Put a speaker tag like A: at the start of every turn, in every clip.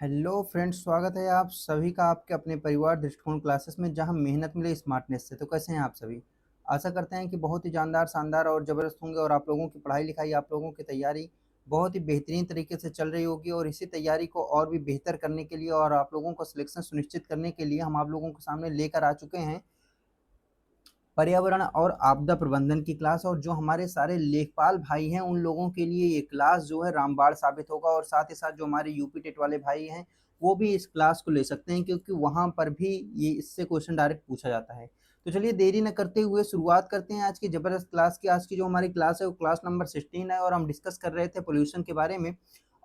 A: Hello friends, स्वागत है आप सभी का आपके अपने परिवार दृष्टिकोण क्लासेस में, जहां मेहनत मिले स्मार्टनेस से। तो कैसे हैं आप सभी? आशा करते हैं कि बहुत ही जानदार, शानदार और ज़बरदस्त होंगे और आप लोगों की पढ़ाई लिखाई, आप लोगों की तैयारी बहुत ही बेहतरीन तरीके से चल रही होगी। और इसी तैयारी को और भी बेहतर करने के लिए और आप लोगों को सिलेक्शन सुनिश्चित करने के लिए हम आप लोगों के सामने लेकर आ चुके हैं पर्यावरण और आपदा प्रबंधन की क्लास। और जो हमारे सारे लेखपाल भाई हैं उन लोगों के लिए ये क्लास जो है रामबाण साबित होगा। और साथ ही साथ जो हमारे यूपी टेट वाले भाई हैं वो भी इस क्लास को ले सकते हैं, क्योंकि वहाँ पर भी ये इससे क्वेश्चन डायरेक्ट पूछा जाता है। तो चलिए देरी न करते हुए शुरुआत करते हैं आज की ज़बरदस्त क्लास की। आज की जो हमारी क्लास है वो क्लास नंबर 16 है और हम डिस्कस कर रहे थे पोल्यूशन के बारे में।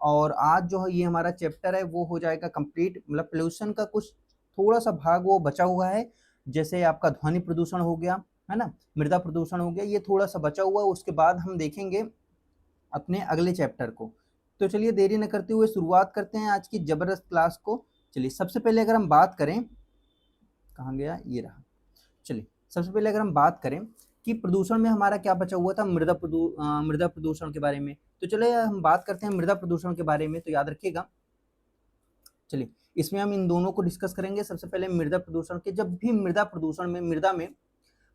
A: और आज जो है ये हमारा चैप्टर है वो हो जाएगा कंप्लीट। मतलब पोल्यूशन का कुछ थोड़ा सा भाग वो बचा हुआ है, जैसे आपका ध्वनि प्रदूषण हो गया, है ना, मृदा प्रदूषण हो गया, ये थोड़ा सा बचा हुआ है। उसके बाद हम देखेंगे अपने अगले चैप्टर को। तो चलिए देरी न करते हुए शुरुआत करते हैं आज की जबरदस्त क्लास को। चलिए सबसे पहले अगर हम बात करें, कहाँ गया, ये रहा। चलिए सबसे पहले अगर हम बात करें कि प्रदूषण में हमारा क्या बचा हुआ था, मृदा प्रदूषण के बारे में। तो चलिए हम बात करते हैं मृदा प्रदूषण के बारे में, तो याद रखिएगा। चलिए इसमें हम इन दोनों को डिस्कस करेंगे। सबसे पहले मृदा प्रदूषण के, जब भी मृदा प्रदूषण में, मृदा में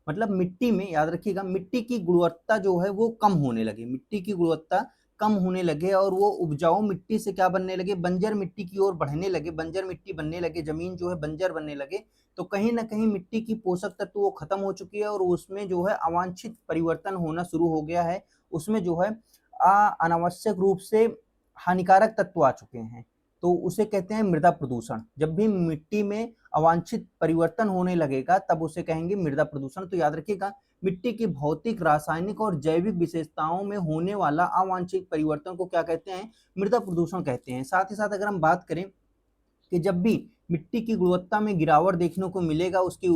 A: मतलब मिट्टी में, याद रखिएगा, मिट्टी की गुणवत्ता जो है वो कम होने लगे, मिट्टी की गुणवत्ता कम होने लगे और वो उपजाऊ मिट्टी से क्या बनने लगे, बंजर मिट्टी की ओर बढ़ने लगे, बंजर मिट्टी बनने लगे, जमीन जो है बंजर बनने लगे। तो कहीं ना कहीं मिट्टी की पोषक तत्व वो खत्म हो चुकी है और उसमें जो है अवांछित परिवर्तन होना शुरू हो गया है। उसमें जो है अनावश्यक रूप से हानिकारक तत्व आ चुके हैं। तो उसे कहते हैं मृदा प्रदूषण। जब भी मिट्टी में अवांछित परिवर्तन होने लगेगा तब उसे कहेंगे मृदा प्रदूषण। तो याद रखिएगा, मिट्टी की भौतिक, रासायनिक और जैविक विशेषताओं में होने वाला अवांछित परिवर्तन को क्या कहते हैं, मृदा प्रदूषण कहते हैं। साथ ही साथ अगर हम बात करें कि जब भी मिट्टी की गुणवत्ता में गिरावट देखने को मिलेगा, उसकी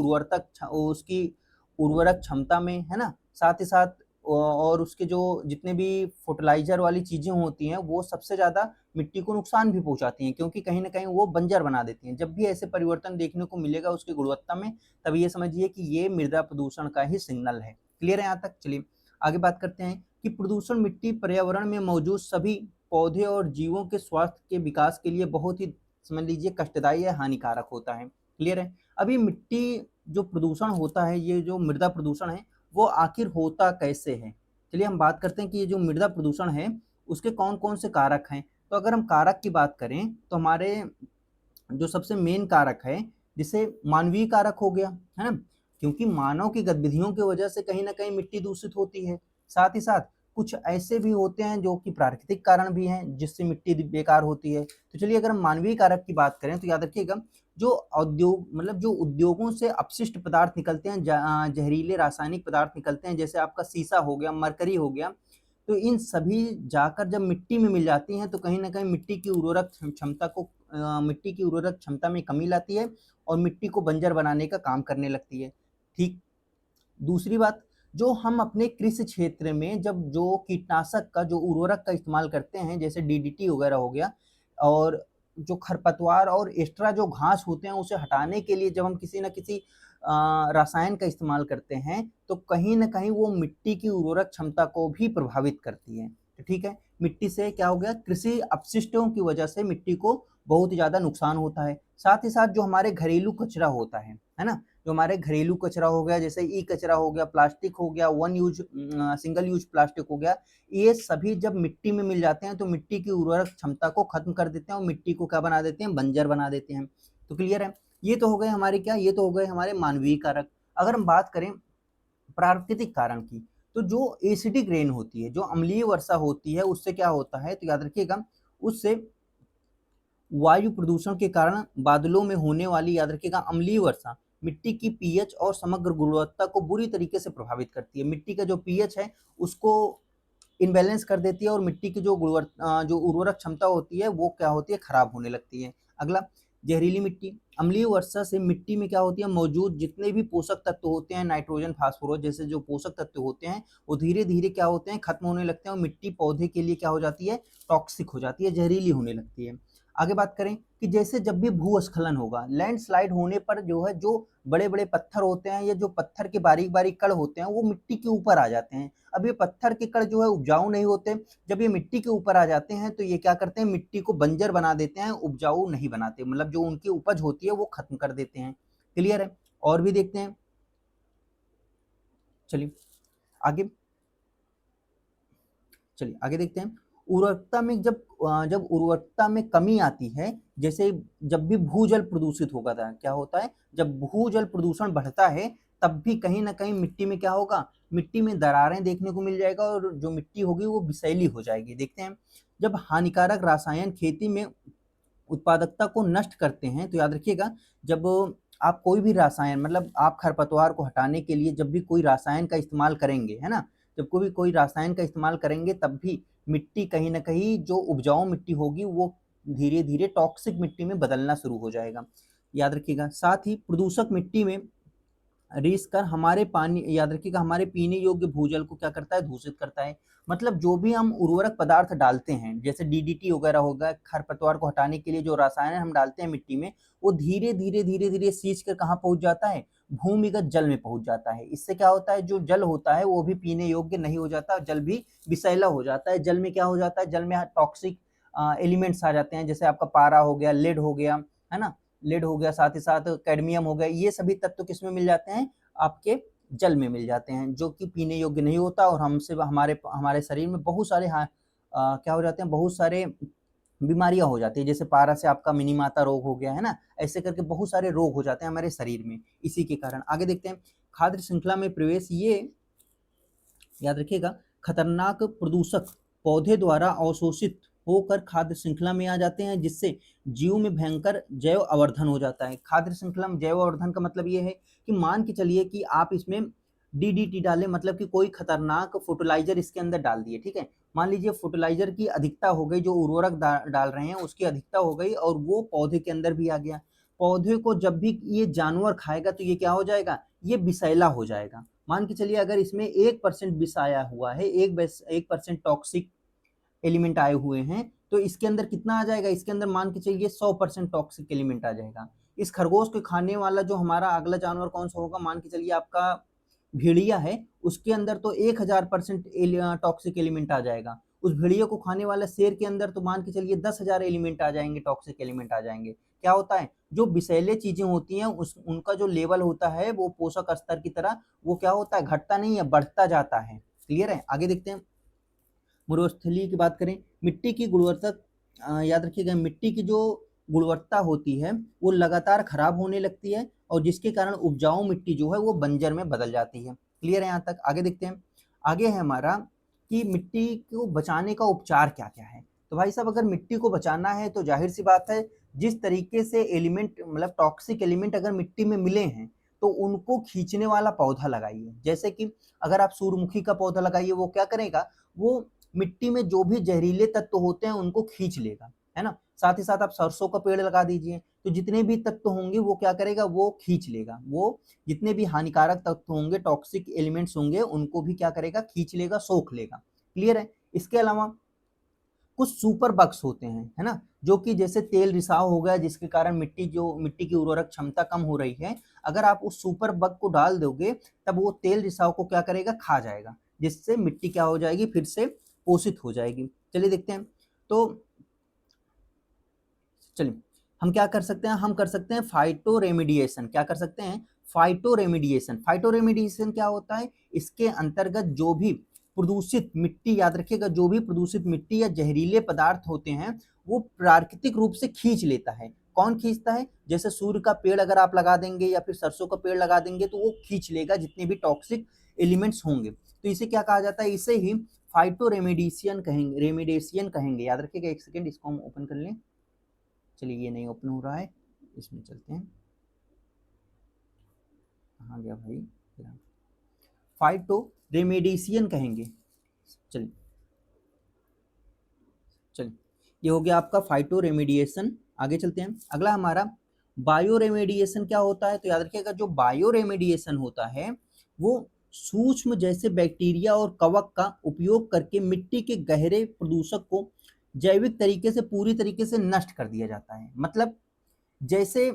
A: उर्वरक क्षमता में, है ना, साथ ही साथ और उसके जो जितने भी फर्टिलाइजर वाली चीजें होती हैं वो सबसे ज्यादा मिट्टी को नुकसान भी पहुंचाती हैं, क्योंकि कहीं ना कहीं वो बंजर बना देती हैं। जब भी ऐसे परिवर्तन देखने को मिलेगा उसकी गुणवत्ता में, तब ये समझिए कि ये मृदा प्रदूषण का ही सिग्नल है। क्लियर है यहाँ तक? चलिए आगे बात करते हैं कि प्रदूषण मिट्टी पर्यावरण में मौजूद सभी पौधे और जीवों के स्वास्थ्य के विकास के लिए बहुत ही, समझ लीजिए, कष्टदायी या हानिकारक होता है। क्लियर है? अभी मिट्टी जो प्रदूषण होता है, ये जो मृदा प्रदूषण है, वो आखिर होता कैसे है। चलिए हम बात करते हैं कि ये जो मृदा प्रदूषण है उसके कौन कौन से कारक हैं। तो अगर हम कारक की बात करें तो हमारे जो सबसे मेन कारक है, जिसे मानवीय कारक हो गया, है ना, क्योंकि मानव की गतिविधियों की वजह से कहीं ना कहीं मिट्टी दूषित होती है। साथ ही साथ कुछ ऐसे भी होते हैं जो कि प्राकृतिक कारण भी हैं जिससे मिट्टी बेकार होती है। तो चलिए अगर हम मानवीय कारक की बात करें तो याद रखिएगा, जो औद्योग मतलब जो उद्योगों से अपशिष्ट पदार्थ निकलते हैं, जहरीले रासायनिक पदार्थ निकलते हैं, जैसे आपका सीसा हो गया, मरकरी हो गया, तो इन सभी जाकर जब मिट्टी में मिल जाती हैं तो कहीं ना कहीं मिट्टी की उर्वरक क्षमता में कमी लाती है और मिट्टी को बंजर बनाने का काम करने लगती है। ठीक। दूसरी बात, जो हम अपने कृषि क्षेत्र में जब जो कीटनाशक का, जो उर्वरक का इस्तेमाल करते हैं, जैसे डीडीटी वगैरह हो गया, और जो खरपतवार और एक्स्ट्रा जो घास होते हैं उसे हटाने के लिए जब हम किसी न किसी रसायन का इस्तेमाल करते हैं तो कहीं ना कहीं वो मिट्टी की उर्वरक क्षमता को भी प्रभावित करती है। तो ठीक है, मिट्टी से क्या हो गया, कृषि अपशिष्टों की वजह से मिट्टी को बहुत ही ज्यादा नुकसान होता है। साथ ही साथ जो हमारे घरेलू कचरा होता है ना, जो हमारे घरेलू कचरा हो गया, जैसे ई कचरा हो गया, प्लास्टिक हो गया, सिंगल यूज प्लास्टिक हो गया, ये सभी जब मिट्टी में मिल जाते हैं तो मिट्टी की उर्वरक क्षमता को खत्म कर देते हैं और मिट्टी को क्या बना देते हैं, बंजर बना देते हैं। तो क्लियर है? ये तो हो गए हमारे क्या, ये तो हो गए हमारे मानवीय कारक। अगर हम बात करें प्राकृतिक कारण की, तो जो एसिडिक रेन होती है, जो अम्लीय वर्षा होती है, उससे क्या होता है, तो याद रखिएगा, उससे वायु प्रदूषण के कारण बादलों में होने वाली, याद रखिएगा, अम्लीय वर्षा मिट्टी की पीएच और समग्र गुणवत्ता को बुरी तरीके से प्रभावित करती है। मिट्टी का जो पीएच है उसको इनबैलेंस कर देती है और मिट्टी की जो उर्वरक क्षमता होती है वो क्या होती है, खराब होने लगती है। अगला, जहरीली मिट्टी। अम्लीय वर्षा से मिट्टी में क्या होती है, मौजूद जितने भी पोषक तत्व होते हैं, नाइट्रोजन, फास्फोरस जैसे जो पोषक तत्व होते हैं, वो धीरे धीरे क्या होते हैं, खत्म होने लगते हैं और मिट्टी पौधे के लिए क्या हो जाती है, टॉक्सिक हो जाती है, जहरीली होने लगती है। आगे बात करें कि जैसे जब भी भूस्खलन होगा, लैंडस्लाइड होने पर जो है, जो बड़े-बड़े पत्थर होते हैं या जो पत्थर के बारीक-बारीक कण होते हैं, वो मिट्टी के ऊपर आ जाते हैं। अब ये पत्थर के कण जो है उपजाऊ नहीं होते, जब ये मिट्टी के ऊपर आ जाते हैं तो ये क्या करते हैं, मिट्टी को बंजर बना देते हैं, उपजाऊ नहीं बनाते, मतलब जो उनकी उपज होती है वो खत्म कर देते हैं। क्लियर है? और भी देखते हैं, चलिए आगे, चलिए आगे देखते हैं। उर्वरकता में जब उर्वरकता में कमी आती है, जैसे जब भी भूजल प्रदूषित होगा था, क्या होता है, जब भूजल प्रदूषण बढ़ता है तब भी कहीं ना कहीं मिट्टी में क्या होगा, मिट्टी में दरारें देखने को मिल जाएगा और जो मिट्टी होगी वो विषैली हो जाएगी। देखते हैं, जब हानिकारक रसायन खेती में उत्पादकता को नष्ट करते हैं, तो याद रखिएगा, जब आप कोई भी रसायन, मतलब आप खरपतवार को हटाने के लिए जब भी कोई रसायन का इस्तेमाल करेंगे, है ना, जब कोई रासायन का इस्तेमाल करेंगे तब भी मिट्टी कहीं ना कहीं, जो उपजाऊ मिट्टी होगी वो धीरे धीरे टॉक्सिक मिट्टी में बदलना शुरू हो जाएगा। याद रखिएगा, साथ ही प्रदूषक मिट्टी में रिस कर हमारे पानी, याद रखिएगा, हमारे पीने योग्य भूजल को क्या करता है, दूषित करता है। मतलब जो भी हम उर्वरक पदार्थ डालते हैं, जैसे डीडीटी वगैरह होगा, खरपतवार को हटाने के लिए जो रसायन हम डालते हैं मिट्टी में, वो धीरे धीरे सींच कर कहाँ पहुंच जाता है, भूमिगत जल में पहुंच जाता है। इससे क्या होता है, जो जल होता है वो भी पीने योग्य नहीं हो जाता, जल भी विषैला हो जाता है। जल में क्या हो जाता है, जल में टॉक्सिक एलिमेंट्स आ जाते हैं, जैसे आपका पारा हो गया, लेड हो गया, है ना, लेड हो गया, साथ ही साथ कैडमियम हो गया, ये सभी तत्व किस में मिल जाते हैं, आपके जल में मिल जाते हैं, जो कि पीने योग्य नहीं होता और हमसे हमारे हमारे शरीर में बहुत सारे क्या हो जाते हैं, बहुत सारे बीमारियां हो जाती है, जैसे पारा से आपका मिनीमाता रोग हो गया, है ना, ऐसे करके बहुत सारे रोग हो जाते हैं हमारे शरीर में इसी के कारण। आगे देखते हैं, खाद्य श्रृंखला में प्रवेश, ये याद रखिएगा, खतरनाक प्रदूषक पौधे द्वारा अवशोषित होकर खाद्य श्रृंखला में आ जाते हैं, जिससे जीव में भयंकर जैव आवर्धन हो जाता है। खाद्य श्रृंखला में जैव आवर्धन का मतलब ये है कि मान के चलिए कि आप इसमें डीडीटी डालें, मतलब कि कोई खतरनाक फर्टिलाइजर इसके अंदर डाल दिए, ठीक है, मान लीजिए फर्टिलाइजर की अधिकता हो गई, जो उर्वरक डाल रहे हैं उसकी अधिकता हो गई और वो पौधे के अंदर भी आ गया। पौधे को जब भी ये जानवर खाएगा तो ये क्या हो जाएगा, ये विषैला हो जाएगा। मान के चलिए अगर इसमें 1% विष आया हुआ है, 1% टॉक्सिक एलिमेंट आए हुए हैं, तो इसके अंदर कितना आ जाएगा, इसके अंदर मान के चलिए 100% टॉक्सिक एलिमेंट आ जाएगा। इस खरगोश को खाने वाला जो हमारा अगला जानवर कौन सा होगा, मान के चलिए आपका भेड़िया है, उसके अंदर तो 1000% टॉक्सिक एलिमेंट आ जाएगा। उस भेड़िया को खाने वाला शेर के अंदर तो मान के चलिए 10,000 एलिमेंट आ जाएंगे, टॉक्सिक एलिमेंट आ जाएंगे। क्या होता है, जो विषैले चीजें होती हैं उनका जो लेवल होता है वो पोषक स्तर की तरह वो क्या होता है, घटता नहीं है, बढ़ता जाता है। क्लियर है? आगे देखते हैं, मरुस्थलीय की बात करें, मिट्टी की गुणवत्ता, याद रखिएगा, मिट्टी की जो गुणवत्ता होती है वो लगातार खराब होने लगती है और जिसके कारण उपजाऊ मिट्टी जो है वो बंजर में बदल जाती है। क्लियर है यहाँ तक? आगे देखते हैं, आगे है हमारा कि मिट्टी को बचाने का उपचार क्या क्या है। तो भाई साहब, अगर मिट्टी को बचाना है तो जाहिर सी बात है, जिस तरीके से एलिमेंट, मतलब टॉक्सिक एलिमेंट अगर मिट्टी में मिले हैं तो उनको खींचने वाला पौधा लगाइए। जैसे कि अगर आप सूर्यमुखी का पौधा लगाइए, वो क्या करेगा, वो मिट्टी में जो भी जहरीले तत्व होते हैं उनको खींच लेगा, है ना। साथ ही साथ आप सरसों का पेड़ लगा दीजिए, तो जितने भी तत्व होंगे वो क्या करेगा, वो खींच लेगा, वो जितने भी हानिकारक तत्व होंगे, टॉक्सिक एलिमेंट्स होंगे, उनको भी क्या करेगा, खींच लेगा, सोख लेगा। क्लियर है? इसके अलावा कुछ सुपर बग्स होते हैं, है ना, जो कि जैसे तेल रिसाव हो गया, जिसके कारण मिट्टी की उर्वरक क्षमता कम हो रही है, अगर आप उस सुपर बग को डाल दोगे तब वो तेल रिसाव को क्या करेगा, खा जाएगा, जिससे मिट्टी क्या हो जाएगी, फिर से पोषित हो जाएगी। चलिए देखते हैं, तो चलिए हम क्या कर सकते हैं, हम कर सकते हैं फाइटो रेमिडिएशन। क्या कर सकते हैं, फाइटो रेमिडिएशन। फाइटो रेमिडिएशन क्या होता है, इसके अंतर्गत जो भी प्रदूषित मिट्टी, याद रखिएगा, जो भी प्रदूषित मिट्टी या जहरीले पदार्थ होते हैं वो प्राकृतिक रूप से खींच लेता है। कौन खींचता है, जैसे सूर्य का पेड़ अगर आप लगा देंगे या फिर सरसों का पेड़ लगा देंगे तो वो खींच लेगा जितने भी टॉक्सिक एलिमेंट्स होंगे। तो इसे क्या कहा जाता है, इसे ही फाइटो रेमिडिएशन कहेंगे, रेमिडिएशन कहेंगे। याद रखिएगा, एक सेकेंड इसको हम ओपन कर लें। चलिए ये नहीं ओपन हो रहा है, इसमें चलते हैं, कहाँ गया भाई, फाइटो रेमेडिएशन कहेंगे। चलिए चलिए, ये हो गया आपका फाइटो रेमेडिएशन। आगे चलते हैं, अगला हमारा बायो रेमेडिएशन क्या होता है। तो याद रखिएगा, जो बायो रेमेडिएशन होता है वो सूक्ष्म जैसे बैक्टीरिया और कवक का उपयोग करके मिट्टी के गहरे प्रदूषक को जैविक तरीके से पूरी तरीके से नष्ट कर दिया जाता है। मतलब जैसे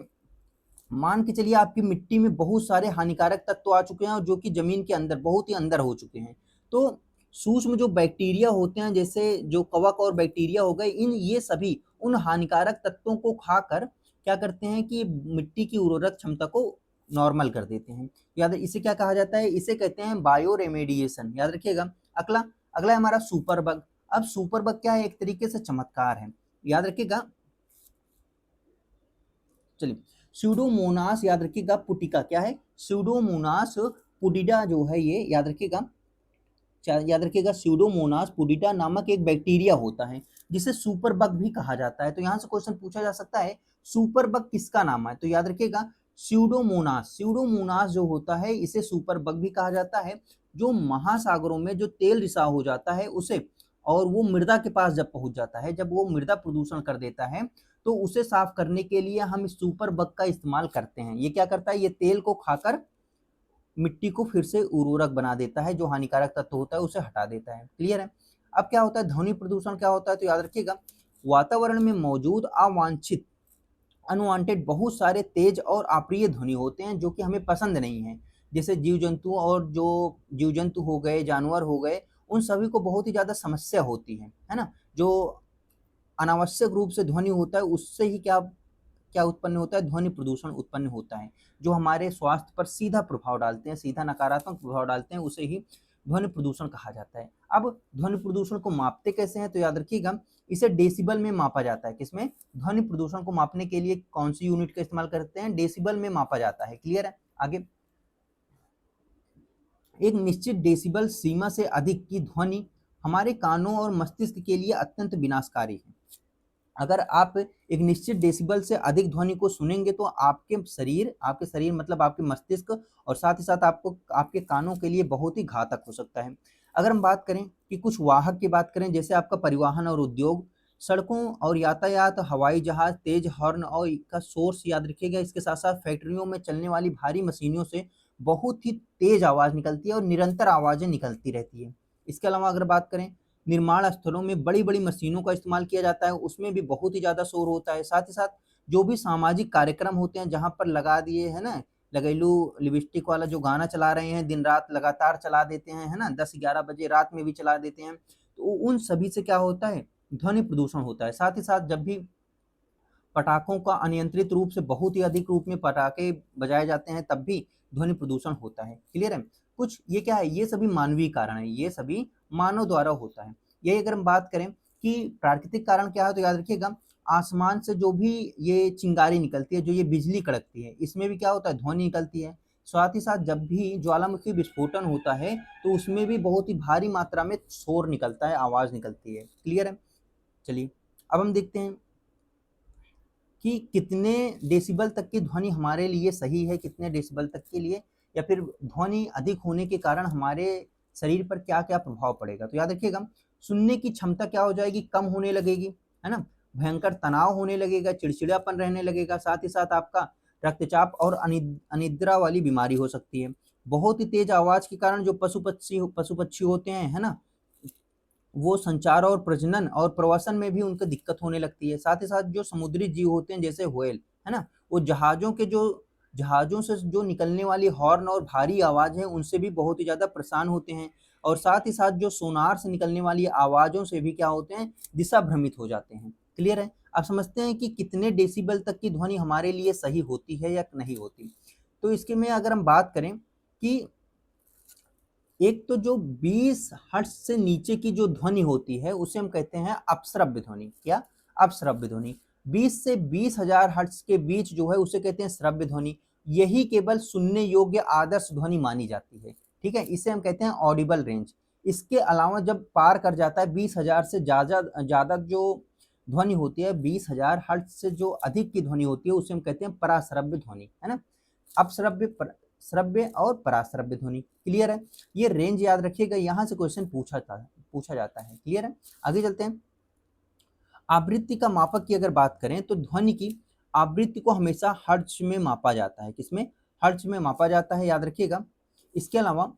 A: मान के चलिए आपकी मिट्टी में बहुत सारे हानिकारक तत्व आ चुके हैं और जो कि जमीन के अंदर बहुत ही अंदर हो चुके हैं। तो सूक्ष्म जो बैक्टीरिया होते हैं, जैसे जो कवक और बैक्टीरिया हो गए, इन ये सभी उन हानिकारक तत्वों को खाकर क्या करते हैं कि मिट्टी की उर्वरक क्षमता को नॉर्मल कर देते हैं। याद इसे क्या कहा जाता है? इसे कहते हैं बायो रेमेडिएशन। याद रखिएगा। अगला अगला है हमारा सुपर बग। अब सुपर बग क्या है? एक तरीके से चमत्कार है। याद रखिएगा। चलिए, स्यूडोमोनास याद रखिएगा पुटिका क्या है? स्यूडोमोनास पुडिडा जो है ये याद रखिएगा। याद रखिएगा स्यूडोमोनास पुडिडा नामक एक बैक्टीरिया होता है जिसे सुपर बग भी कहा जाता है। तो यहाँ से क्वेश्चन पूछा जा सकता है सुपर बग किसका नाम है? तो याद रखिएगा स्यूडोमोनास। स्यूडोमोनास जो होता है इसे सुपर बग भी कहा जाता है। जो महासागरों में जो तेल रिसाव हो जाता है उसे, और वो मृदा के पास जब पहुंच जाता है, जब वो मृदा प्रदूषण कर देता है, तो उसे साफ करने के लिए हम इस सुपर बग का इस्तेमाल करते हैं। ये क्या करता है? ये तेल को खाकर मिट्टी को फिर से उर्वरक बना देता है, जो हानिकारक तत्व होता है उसे हटा देता है। क्लियर है? अब क्या होता है? ध्वनि प्रदूषण क्या होता है? तो याद रखिएगा वातावरण में मौजूद अवांछित अनवांटेड बहुत सारे तेज और अप्रिय ध्वनि होते हैं जो कि हमें पसंद नहीं है। जैसे जीव जंतु, और जो जीव जंतु हो गए, जानवर हो गए, उन सभी को बहुत ही ज्यादा समस्या होती है ना। जो अनावश्यक रूप से ध्वनि होता है उससे ही क्या क्या उत्पन्न होता है? ध्वनि प्रदूषण उत्पन्न होता है, जो हमारे स्वास्थ्य पर सीधा प्रभाव डालते हैं, सीधा नकारात्मक प्रभाव डालते हैं, उसे ही ध्वनि प्रदूषण कहा जाता है। अब ध्वनि प्रदूषण को मापते कैसे हैं? तो याद रखिएगा इसे डेसिबल में मापा जाता है। किसमें? ध्वनि प्रदूषण को मापने के लिए कौन सी यूनिट का इस्तेमाल करते हैं? डेसिबल में मापा जाता है। क्लियर है? आगे, एक निश्चित डेसिबल सीमा से अधिक की ध्वनि हमारे कानों और मस्तिष्क के लिए अत्यंत विनाशकारी है। अगर आप एक निश्चित डेसिबल से अधिक ध्वनि को सुनेंगे तो आपके शरीर मतलब आपके मस्तिष्क और साथ ही साथ आपको आपके कानों के लिए बहुत ही घातक हो सकता है। अगर हम बात करें कि कुछ वाहक की बात करें, जैसे आपका परिवहन और उद्योग, सड़कों और यातायात, हवाई जहाज, तेज हॉर्न और का सोर्स याद रखिएगा। इसके साथ साथ फैक्ट्रियों में चलने वाली भारी मशीनों से बहुत ही तेज आवाज निकलती है और निरंतर आवाजें निकलती रहती है। इसके अलावा अगर बात करें, निर्माण स्थलों में बड़ी बड़ी मशीनों का इस्तेमाल किया जाता है, उसमें भी बहुत ही ज़्यादा शोर होता है। साथ ही साथ जो भी सामाजिक कार्यक्रम होते हैं जहाँ पर लगा दिए है ना, लगेलू लिपस्टिक वाला जो गाना चला रहे हैं, दिन रात लगातार चला देते हैं, है ना, 10-11 बजे रात में भी चला देते हैं, तो उन सभी से क्या होता है? ध्वनि प्रदूषण होता है। साथ ही साथ जब भी पटाखों का अनियंत्रित रूप से बहुत ही अधिक रूप में पटाखे बजाए जाते हैं तब भी ध्वनि प्रदूषण होता है। क्लियर है? कुछ ये क्या है? ये सभी मानवीय कारण है, ये सभी मानव द्वारा होता है। यही अगर हम बात करें कि प्राकृतिक कारण क्या है, तो याद रखिएगा आसमान से जो भी ये चिंगारी निकलती है, जो ये बिजली कड़कती है, इसमें भी क्या होता है? ध्वनि निकलती है। साथ ही साथ जब भी ज्वालामुखी विस्फोटन होता है तो उसमें भी बहुत ही भारी मात्रा में शोर निकलता है, आवाज निकलती है। क्लियर है? चलिए, अब हम देखते हैं कि कितने डेसिबल तक की ध्वनि हमारे लिए सही है, कितने डेसिबल तक के लिए, या फिर ध्वनि अधिक होने के कारण हमारे शरीर पर क्या क्या प्रभाव पड़ेगा। तो याद रखिएगा सुनने की क्षमता क्या हो जाएगी? कम होने लगेगी, है ना। भयंकर तनाव होने लगेगा, चिड़चिड़ापन रहने लगेगा, साथ ही साथ आपका रक्तचाप और अनिद्रा वाली बीमारी हो सकती है। बहुत ही तेज आवाज के कारण जो पशु पक्षी होते हैं, है ना, वो संचार और प्रजनन और प्रवासन में भी उनको दिक्कत होने लगती है। साथ ही साथ जो समुद्री जीव होते हैं जैसे व्हेल, है ना, वो जहाज़ों से जो निकलने वाली हॉर्न और भारी आवाज़ है उनसे भी बहुत ही ज़्यादा परेशान होते हैं। और साथ ही साथ जो सोनार से निकलने वाली आवाज़ों से भी क्या होते हैं? दिशा भ्रमित हो जाते हैं। क्लियर है? आप समझते हैं कि कितने डेसिबल तक की ध्वनि हमारे लिए सही होती है या नहीं होती। तो इसके में अगर हम बात करें कि एक तो जो 20 हर्ट्ज से नीचे की जो ध्वनि होती है उसे हम कहते हैं अपश्रव्य ध्वनि। क्या? अपश्रव्य ध्वनि। 20 से 20,000 हर्ट्ज के बीच जो है उसे कहते हैं श्रव्य ध्वनि। यही केवल सुनने योग्य आदर्श ध्वनि मानी जाती है। ठीक है, इसे हम कहते हैं ऑडिबल रेंज। इसके अलावा जब पार कर जाता है 20,000 से ज्यादा ज्यादा जो ध्वनि होती है, 20,000 हर्ट्ज से जो अधिक की ध्वनि होती है उसे हम कहते हैं पराश्रव्य ध्वनि, है ना। अपश्रव्य, श्रव्य और पराश्रव्य ध्वनि। क्लियर है? ये रेंज याद रखिएगा, यहाँ से क्वेश्चन पूछा जाता है। क्लियर है? आगे चलते हैं। आवृत्ति का मापक की अगर बात करें तो ध्वनि की आवृत्ति को हमेशा हर्ट्ज में मापा जाता है। किसमें? हर्ट्ज में मापा जाता है, याद रखिएगा। इसके अलावा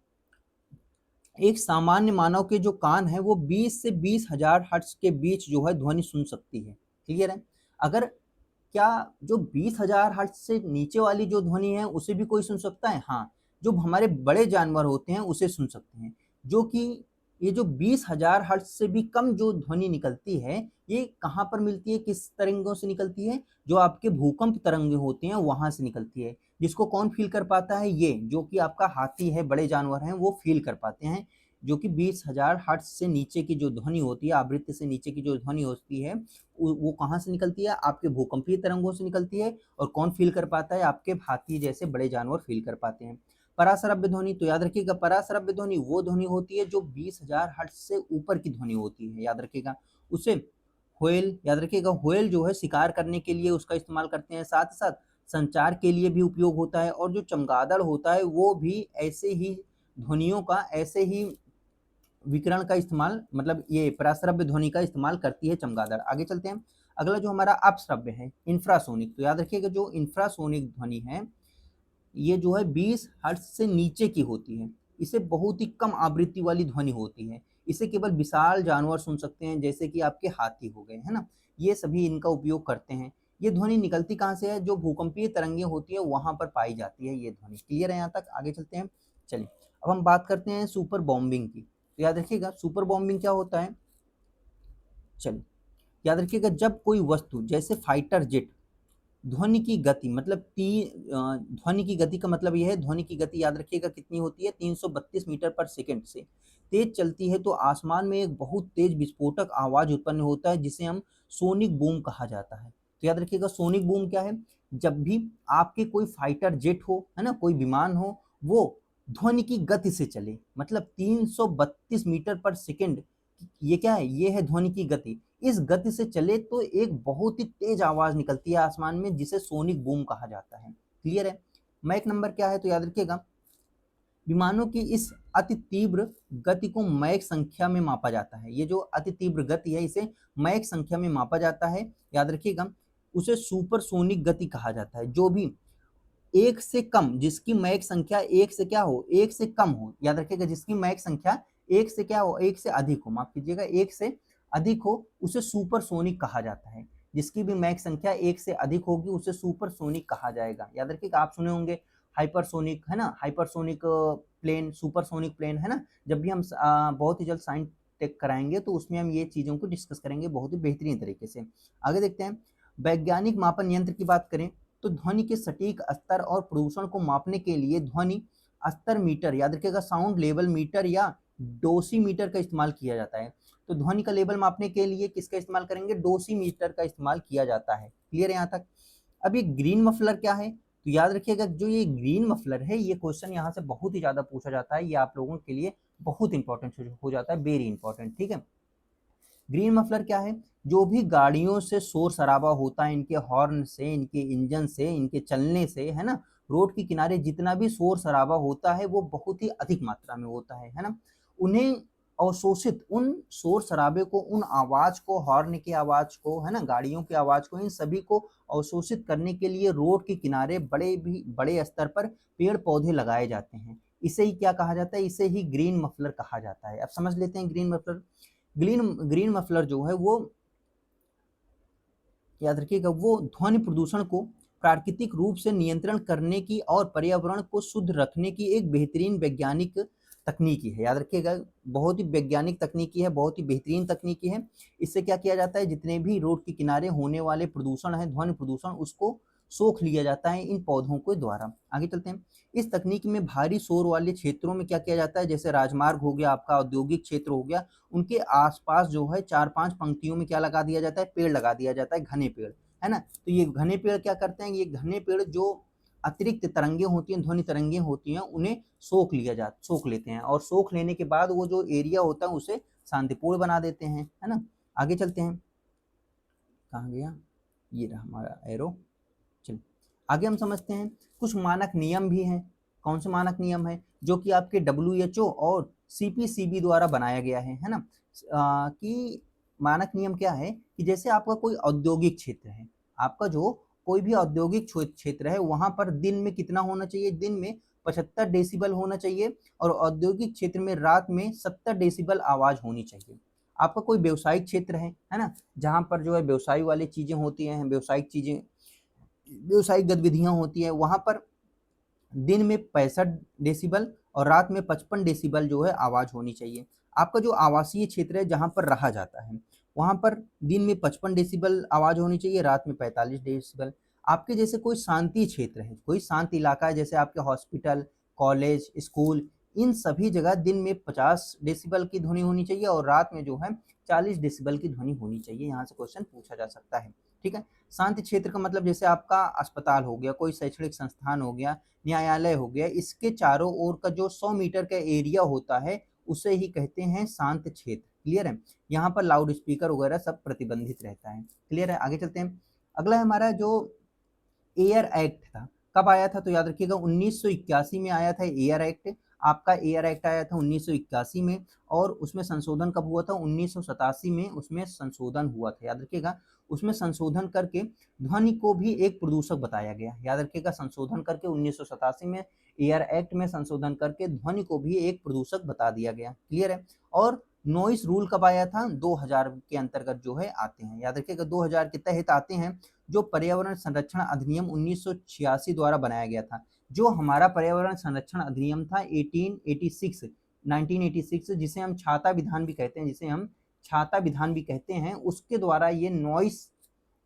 A: एक सामान्य मानव के जो कान है वो 20 से 20,000 हर्ट्ज के बीच जो है ध्वनि सुन सकती है। क्लियर है? अगर क्या जो 20,000 हर्ट्ज से नीचे वाली जो ध्वनि है उसे भी कोई सुन सकता है? हाँ, जो हमारे बड़े जानवर होते हैं उसे सुन सकते हैं। जो कि ये जो 20,000 हर्ट्ज से भी कम जो ध्वनि निकलती है, ये कहाँ पर मिलती है, किस तरंगों से निकलती है? जो आपके भूकंप तरंगे होती हैं वहाँ से निकलती है। जिसको कौन फ़ील कर पाता है? ये जो कि आपका हाथी है, बड़े जानवर हैं वो फ़ील कर पाते हैं। जो कि 20,000 हर्ट्ज से नीचे की जो ध्वनि होती है, आवृत्ति से नीचे की जो ध्वनि होती है, वो कहाँ से निकलती है? आपके भूकंपीय तरंगों से निकलती है। और कौन फ़ील कर पाता है? आपके हाथी जैसे बड़े जानवर फ़ील कर पाते हैं। पराश्रव्य ध्वनि, तो याद रखिएगा पराश्रव्य ध्वनि वो ध्वनि होती है जो 20,000 हर्ट्ज से ऊपर की ध्वनि होती है, याद रखिएगा। उसे व्हेल, याद रखिएगा व्हेल जो है शिकार करने के लिए उसका इस्तेमाल करते हैं, साथ ही साथ संचार के लिए भी उपयोग होता है। और जो चमगादड़ होता है वो भी ऐसे ही ध्वनियों का, ऐसे ही विकिरण का इस्तेमाल, मतलब ये पराश्रव्य ध्वनि का इस्तेमाल करती है चमगादड़। आगे चलते हैं। अगला जो हमारा अपश्रव्य है इंफ्रासोनिक, तो याद रखिएगा जो इंफ्रासोनिक ध्वनि है ये जो है 20 हर्ट्ज से नीचे की होती है। इसे बहुत ही कम आवृत्ति वाली ध्वनि होती है। इसे केवल विशाल जानवर सुन सकते हैं, जैसे कि आपके हाथी हो गए, है ना? ये सभी इनका उपयोग करते हैं। ये ध्वनि निकलती कहाँ से है? जो भूकंपीय तरंगे होती है वहां पर पाई जाती है ये ध्वनि। क्लियर है यहाँ तक? आगे चलते हैं। चलिए अब हम बात करते हैं सुपर बॉम्बिंग की। तो याद रखिएगा सुपर बॉम्बिंग क्या होता है। चलिए याद रखिएगा जब कोई वस्तु जैसे फाइटर जेट ध्वनि की गति, मतलब ध्वनि की गति का मतलब यह है, ध्वनि की गति याद रखिएगा कितनी होती है? 332 मीटर पर सेकंड से तेज चलती है तो आसमान में एक बहुत तेज विस्फोटक आवाज उत्पन्न होता है जिसे हम सोनिक बूम कहा जाता है। तो याद रखिएगा सोनिक बूम क्या है? जब भी आपके कोई फाइटर जेट हो, है ना, कोई विमान हो, वो ध्वनि की गति से चले, मतलब 332 मीटर पर सेकंड, ये क्या है? ये है ध्वनि की गति। इस गति से चले तो एक बहुत ही तेज आवाज निकलती है आसमान में जिसे सोनिक बूम कहा जाता है। क्लियर है? मैक नंबर क्या है? तो याद रखिएगा विमानों की इस अति तीव्र गति को मैक संख्या में मापा जाता है। ये जो अति तीव्र गति है इसे मैक संख्या में मापा जाता है, याद रखिएगा। उसे सुपरसोनिक गति कहा जाता है। जो भी एक से कम, जिसकी मैक संख्या एक से क्या हो? एक से कम हो, याद रखिएगा जिसकी मैक संख्या एक से क्या हो? एक से अधिक हो, माफ कीजिएगा, एक से अधिक हो उसे सुपरसोनिक कहा जाता है। जिसकी भी मैक संख्या एक से अधिक होगी उसे सुपरसोनिक कहा जाएगा। याद रखिएगा आप सुने होंगे हाइपरसोनिक, है ना, हाइपरसोनिक प्लेन, सुपरसोनिक प्लेन, है ना। जब भी हम बहुत ही जल्द साइंस टेक कराएंगे तो उसमें हम ये चीज़ों को डिस्कस करेंगे बहुत ही बेहतरीन तरीके से। आगे देखते हैं। वैज्ञानिक मापन यंत्र की बात करें तो ध्वनि के सटीक स्तर और प्रदूषण को मापने के लिए ध्वनि स्तर मीटर, याद रखिएगा साउंड लेवल मीटर या डोसीमीटर का इस्तेमाल किया जाता है। तो ध्वनि का लेवल मापने के लिए किसका इस्तेमाल करेंगे? डोसीमीटर का इस्तेमाल किया जाता है। क्लियर है यहाँ तक? अब ये ग्रीन मफलर क्या है? तो याद रखिएगा जो ये ग्रीन मफलर है ये क्वेश्चन यहाँ से बहुत ही ज्यादा पूछा जाता है। ये आप लोगों के लिए बहुत इंपॉर्टेंट हो जाता है, वेरी इंपॉर्टेंट। ठीक है, ग्रीन मफलर क्या है? जो भी गाड़ियों से शोर शराबा होता है, इनके हॉर्न से, इनके इंजन से, इनके चलने से, है ना, रोड के किनारे जितना भी शोर शराबा होता है वो बहुत ही अधिक मात्रा में होता है ना। उन्हें अवशोषित, उन शोर शराबे को, उन आवाज को, हॉर्न की आवाज को, है ना, गाड़ियों की आवाज को, इन सभी को अवशोषित करने के लिए रोड के किनारे बड़े स्तर पर पेड़ पौधे लगाए जाते हैं। इसे ही क्या कहा जाता है? इसे ही ग्रीन मफलर कहा जाता है। अब समझ लेते हैं ग्रीन मफलर। ग्रीन मफलर जो है वो, याद रखिएगा, वो ध्वनि प्रदूषण को प्राकृतिक रूप से नियंत्रण करने की और पर्यावरण को शुद्ध रखने की एक बेहतरीन वैज्ञानिक तकनीकी है। याद रखिएगा बहुत ही वैज्ञानिक तकनीकी है, बहुत ही बेहतरीन तकनीकी है। इससे क्या किया जाता है? जितने भी रोड के किनारे होने वाले प्रदूषण है, ध्वनि प्रदूषण, उसको सोख लिया जाता है इन पौधों के द्वारा। आगे चलते हैं। इस तकनीक में भारी शोर वाले क्षेत्रों में क्या किया जाता है? जैसे राजमार्ग हो गया, आपका औद्योगिक क्षेत्र हो गया, उनके आसपास जो है 4-5 पंक्तियों में क्या लगा दिया जाता है? पेड़ लगा दिया जाता है, घने पेड़, है ना। तो ये घने पेड़ क्या करते हैं? ये घने पेड़ जो अतिरिक्त तरंगे होती हैं, ध्वनि तरंगे होती हैं, उन्हें सोख लेते हैं और सोख लेने के बाद वो जो एरिया होता है उसे शांतिपूर्ण बना देते हैं, है ना। आगे चलते हैं। कहाँ गया? ये रहा हमारा एरो। चलिए आगे हम समझते हैं। कुछ मानक नियम भी हैं। कौन से मानक नियम है? जो कि आपके WHO और CPCB द्वारा बनाया गया है ना। कि मानक नियम क्या है कि जैसे आपका कोई औद्योगिक क्षेत्र है, आपका जो कोई भी औद्योगिक क्षेत्र है वहां पर दिन में कितना होना चाहिए? दिन में 75 डेसिबल होना चाहिए और औद्योगिक क्षेत्र में रात में 70 डेसिबल आवाज़ होनी चाहिए। आपका कोई व्यावसायिक क्षेत्र है ना? जहाँ पर जो है व्यवसाय वाली चीज़ें होती हैं, व्यावसायिक गतिविधियाँ होती हैं, वहाँ पर दिन में 65 डेसिबल और रात में 55 डेसिबल जो है आवाज़ होनी चाहिए। आपका जो आवासीय क्षेत्र है जहाँ पर रहा जाता है, वहाँ पर दिन में 55 डेसिबल आवाज़ होनी चाहिए, रात में 45 डेसिबल। आपके जैसे कोई शांति क्षेत्र है, कोई शांत इलाका है, जैसे आपके हॉस्पिटल, कॉलेज, स्कूल, इन सभी जगह दिन में 50 डेसिबल की ध्वनि होनी चाहिए और रात में जो है 40 डेसिबल की ध्वनि होनी चाहिए। यहाँ से क्वेश्चन पूछा जा सकता है, ठीक है? शांति क्षेत्र का मतलब जैसे आपका अस्पताल हो गया, कोई शैक्षणिक संस्थान हो गया, न्यायालय हो गया, इसके चारों ओर का जो 100 मीटर का एरिया होता है, उसे ही कहते हैं शांत क्षेत्र। क्लियर है? यहाँ पर लाउड स्पीकर वगैरह सब प्रतिबंधित रहता है। क्लियर है? आगे चलते हैं। अगला हमारा जो एयर एक्ट था, कब आया था? तो याद रखिएगा 1981 में आया था एयर एक्ट। आपका एयर एक्ट आया था 1981 में और उसमें संशोधन कब हुआ था? 1987 में उसमें संशोधन हुआ था। याद रखिएगा, उसमें संशोधन करके ध्वनि को भी एक प्रदूषक बताया गया। याद रखिएगा, संशोधन करके 1987 में एयर एक्ट में संशोधन करके ध्वनि को भी एक प्रदूषक बता दिया गया। क्लियर है? और नॉइस रूल कब आया था? 2000 के अंतर्गत जो है आते हैं। याद रखिएगा 2000 के तहत आते हैं, जो पर्यावरण संरक्षण अधिनियम 1986 द्वारा बनाया गया था। जो हमारा पर्यावरण संरक्षण अधिनियम था 1986, जिसे हम छाता विधान भी कहते हैं, उसके द्वारा ये नॉइस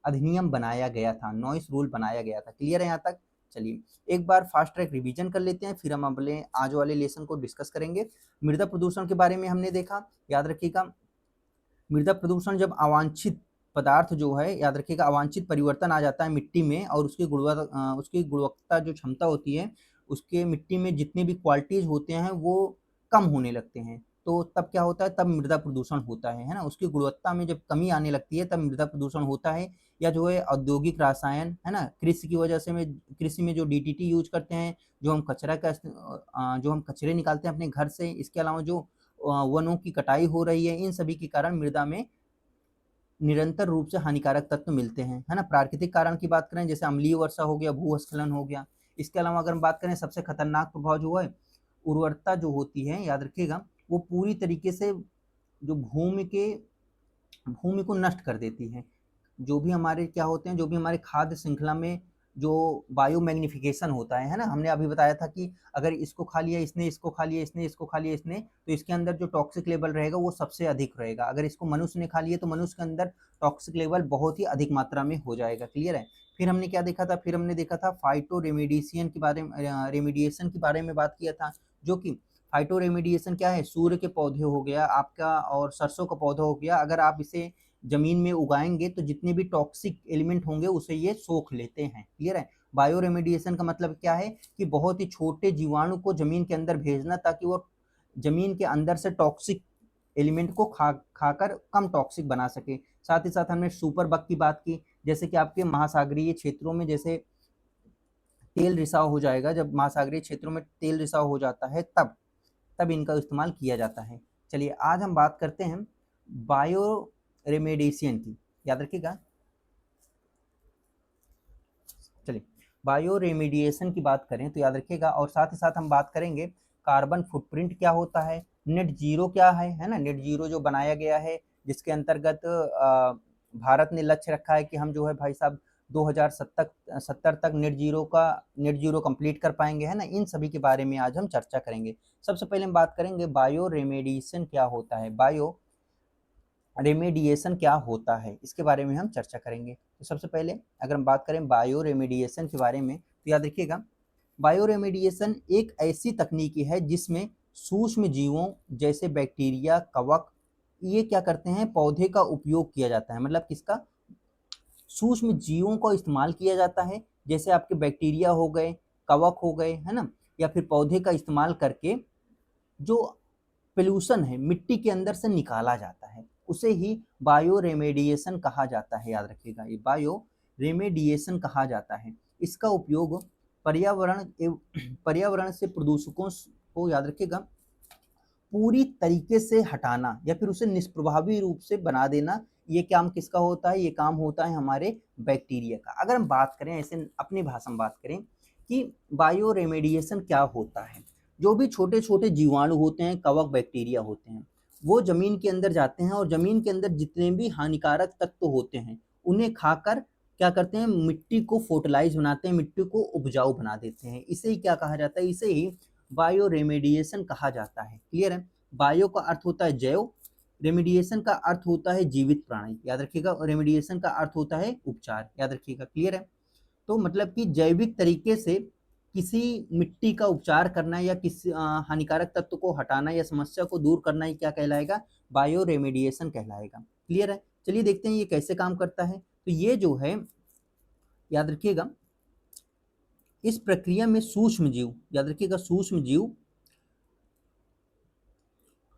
A: अधिनियम बनाया गया था, नॉइस रूल बनाया गया था। क्लियर है यहाँ तक? चलिए एक बार फास्ट ट्रैक रिवीजन कर लेते हैं, फिर हम अगले आज वाले लेसन को डिस्कस करेंगे। मृदा प्रदूषण के बारे में हमने देखा। याद रखिएगा, मृदा प्रदूषण जब अवांछित पदार्थ जो है, याद रखिएगा, अवांछित परिवर्तन आ जाता है मिट्टी में और उसकी गुणवत्ता जो क्षमता होती है, उसके मिट्टी में जितने भी क्वालिटीज होते हैं वो कम होने लगते हैं, तो तब क्या होता है? तब मृदा प्रदूषण होता है ना? उसकी गुणवत्ता में जब कमी आने लगती है तब मृदा प्रदूषण होता है। या जो है औद्योगिक रसायन है ना, कृषि की वजह से कृषि में जो डीडीटी यूज करते हैं, जो हम कचरे निकालते हैं अपने घर से, इसके अलावा जो वनों की कटाई हो रही है, इन सभी के कारण मृदा में निरंतर रूप से हानिकारक तत्व मिलते हैं, है ना? प्राकृतिक कारण की बात करें, जैसे अम्लीय वर्षा हो गया, भूस्खलन हो गया। इसके अलावा अगर हम बात करें, सबसे खतरनाक प्रभाव जो है, उर्वरता जो होती है, याद रखिएगा, वो पूरी तरीके से जो भूमि को नष्ट कर देती है। जो भी हमारे क्या होते हैं, जो भी हमारे खाद्य श्रृंखला में जो बायो मैग्निफिकेशन होता है ना, हमने अभी बताया था कि अगर इसको खा लिया इसने, इसको खा लिया इसने, इसको खा लिया इसने, तो इसके अंदर जो टॉक्सिक लेवल रहेगा वो सबसे अधिक रहेगा। अगर इसको मनुष्य ने खा लिया तो मनुष्य के अंदर टॉक्सिक लेवल बहुत ही अधिक मात्रा में हो जाएगा। क्लियर है? फिर हमने क्या देखा था? फिर हमने देखा था फाइटो रेमिडिएशन के बारे में, रेमिडिएशन के बारे में बात किया था, जो कि फाइटो रेमिडिएशन क्या है? सूर्य के पौधे हो गया आपका और सरसों का पौधा हो गया, अगर आप इसे जमीन में उगाएंगे तो जितने भी टॉक्सिक एलिमेंट होंगे उसे ये सोख लेते हैं। क्लियर है? बायो रेमिडिएशन का मतलब क्या है? कि बहुत ही छोटे जीवाणु को जमीन के अंदर भेजना, ताकि वो जमीन के अंदर से टॉक्सिक एलिमेंट को खाकर कम टॉक्सिक बना सके। साथ ही साथ हमने सुपर बग की बात की, जैसे कि आपके महासागरीय क्षेत्रों में जैसे तेल रिसाव हो जाएगा, जब महासागरीय क्षेत्रों में तेल रिसाव हो जाता है तब इनका इस्तेमाल किया जाता है। चलिए आज हम बात करते हैं बायो रेमेडिएशन की। याद रखिएगा, चलिए बायो रेमेडिएशन की बात करें तो याद रखिएगा, और साथ ही साथ हम बात करेंगे कार्बन फुटप्रिंट क्या होता है, नेट जीरो क्या है ना? नेट जीरो जो बनाया गया है, जिसके अंतर्गत भारत ने लक्ष्य रखा है कि हम जो है भाई साहब 2070 तक नेट जीरो कंप्लीट कर पाएंगे, है ना? इन सभी के बारे में आज हम चर्चा करेंगे। सबसे पहले हम बात करेंगे बायो रेमेडिएशन क्या होता है, बायो रेमेडिएशन क्या होता है, इसके बारे में हम चर्चा करेंगे। तो सबसे पहले अगर हम बात करें बायो रेमेडिएशन के बारे में, तो याद रखिएगा, बायो रेमेडिएशन एक ऐसी तकनीकी है जिसमें सूक्ष्म जीवों जैसे बैक्टीरिया, कवक, ये क्या करते हैं? पौधे का उपयोग किया जाता है। मतलब किसका? सूक्ष्म जीवों का इस्तेमाल किया जाता है, जैसे आपके बैक्टीरिया हो गए, कवक हो गए, है ना? या फिर पौधे का इस्तेमाल करके जो पोल्यूशन है मिट्टी के अंदर से निकाला जाता है, उसे ही बायो रेमेडिएशन कहा जाता है। याद रखिएगा, ये बायो रेमेडिएशन कहा जाता है। इसका उपयोग पर्यावरण से प्रदूषकों को, याद रखिएगा, पूरी तरीके से हटाना या फिर उसे निष्प्रभावी रूप से बना देना, ये काम किसका होता है? ये काम होता है हमारे बैक्टीरिया का। अगर हम बात करें ऐसे अपनी भाषा में बात करें कि बायो रेमेडिएशन क्या होता है। जो भी छोटे छोटे जीवाणु होते हैं, कवक बैक्टीरिया होते हैं, वो जमीन के अंदर जाते हैं और जमीन के अंदर जितने भी हानिकारक तत्व होते हैं उन्हें खाकर क्या करते हैं, मिट्टी को फर्टिलाइज बनाते हैं, मिट्टी को उपजाऊ बना देते हैं। इसे ही क्या कहा जाता है, इसे ही बायो रेमेडिएशन कहा जाता है। क्लियर है। बायो का अर्थ होता है जैव, रेमेडिएशन का अर्थ होता है जीवित प्राणी, याद रखिएगा। रेमेडिएशन का अर्थ होता है उपचार, याद रखिएगा। क्लियर है। तो मतलब कि जैविक तरीके से किसी मिट्टी का उपचार करना या किसी हानिकारक तत्व को हटाना या समस्या को दूर करना, ही क्या कहलाएगा, बायो रेमेडिएशन कहलाएगा। क्लियर है। चलिए देखते हैं ये कैसे काम करता है। तो ये जो है, याद रखिएगा, इस प्रक्रिया में सूक्ष्म जीव, याद रखिएगा, सूक्ष्म जीव,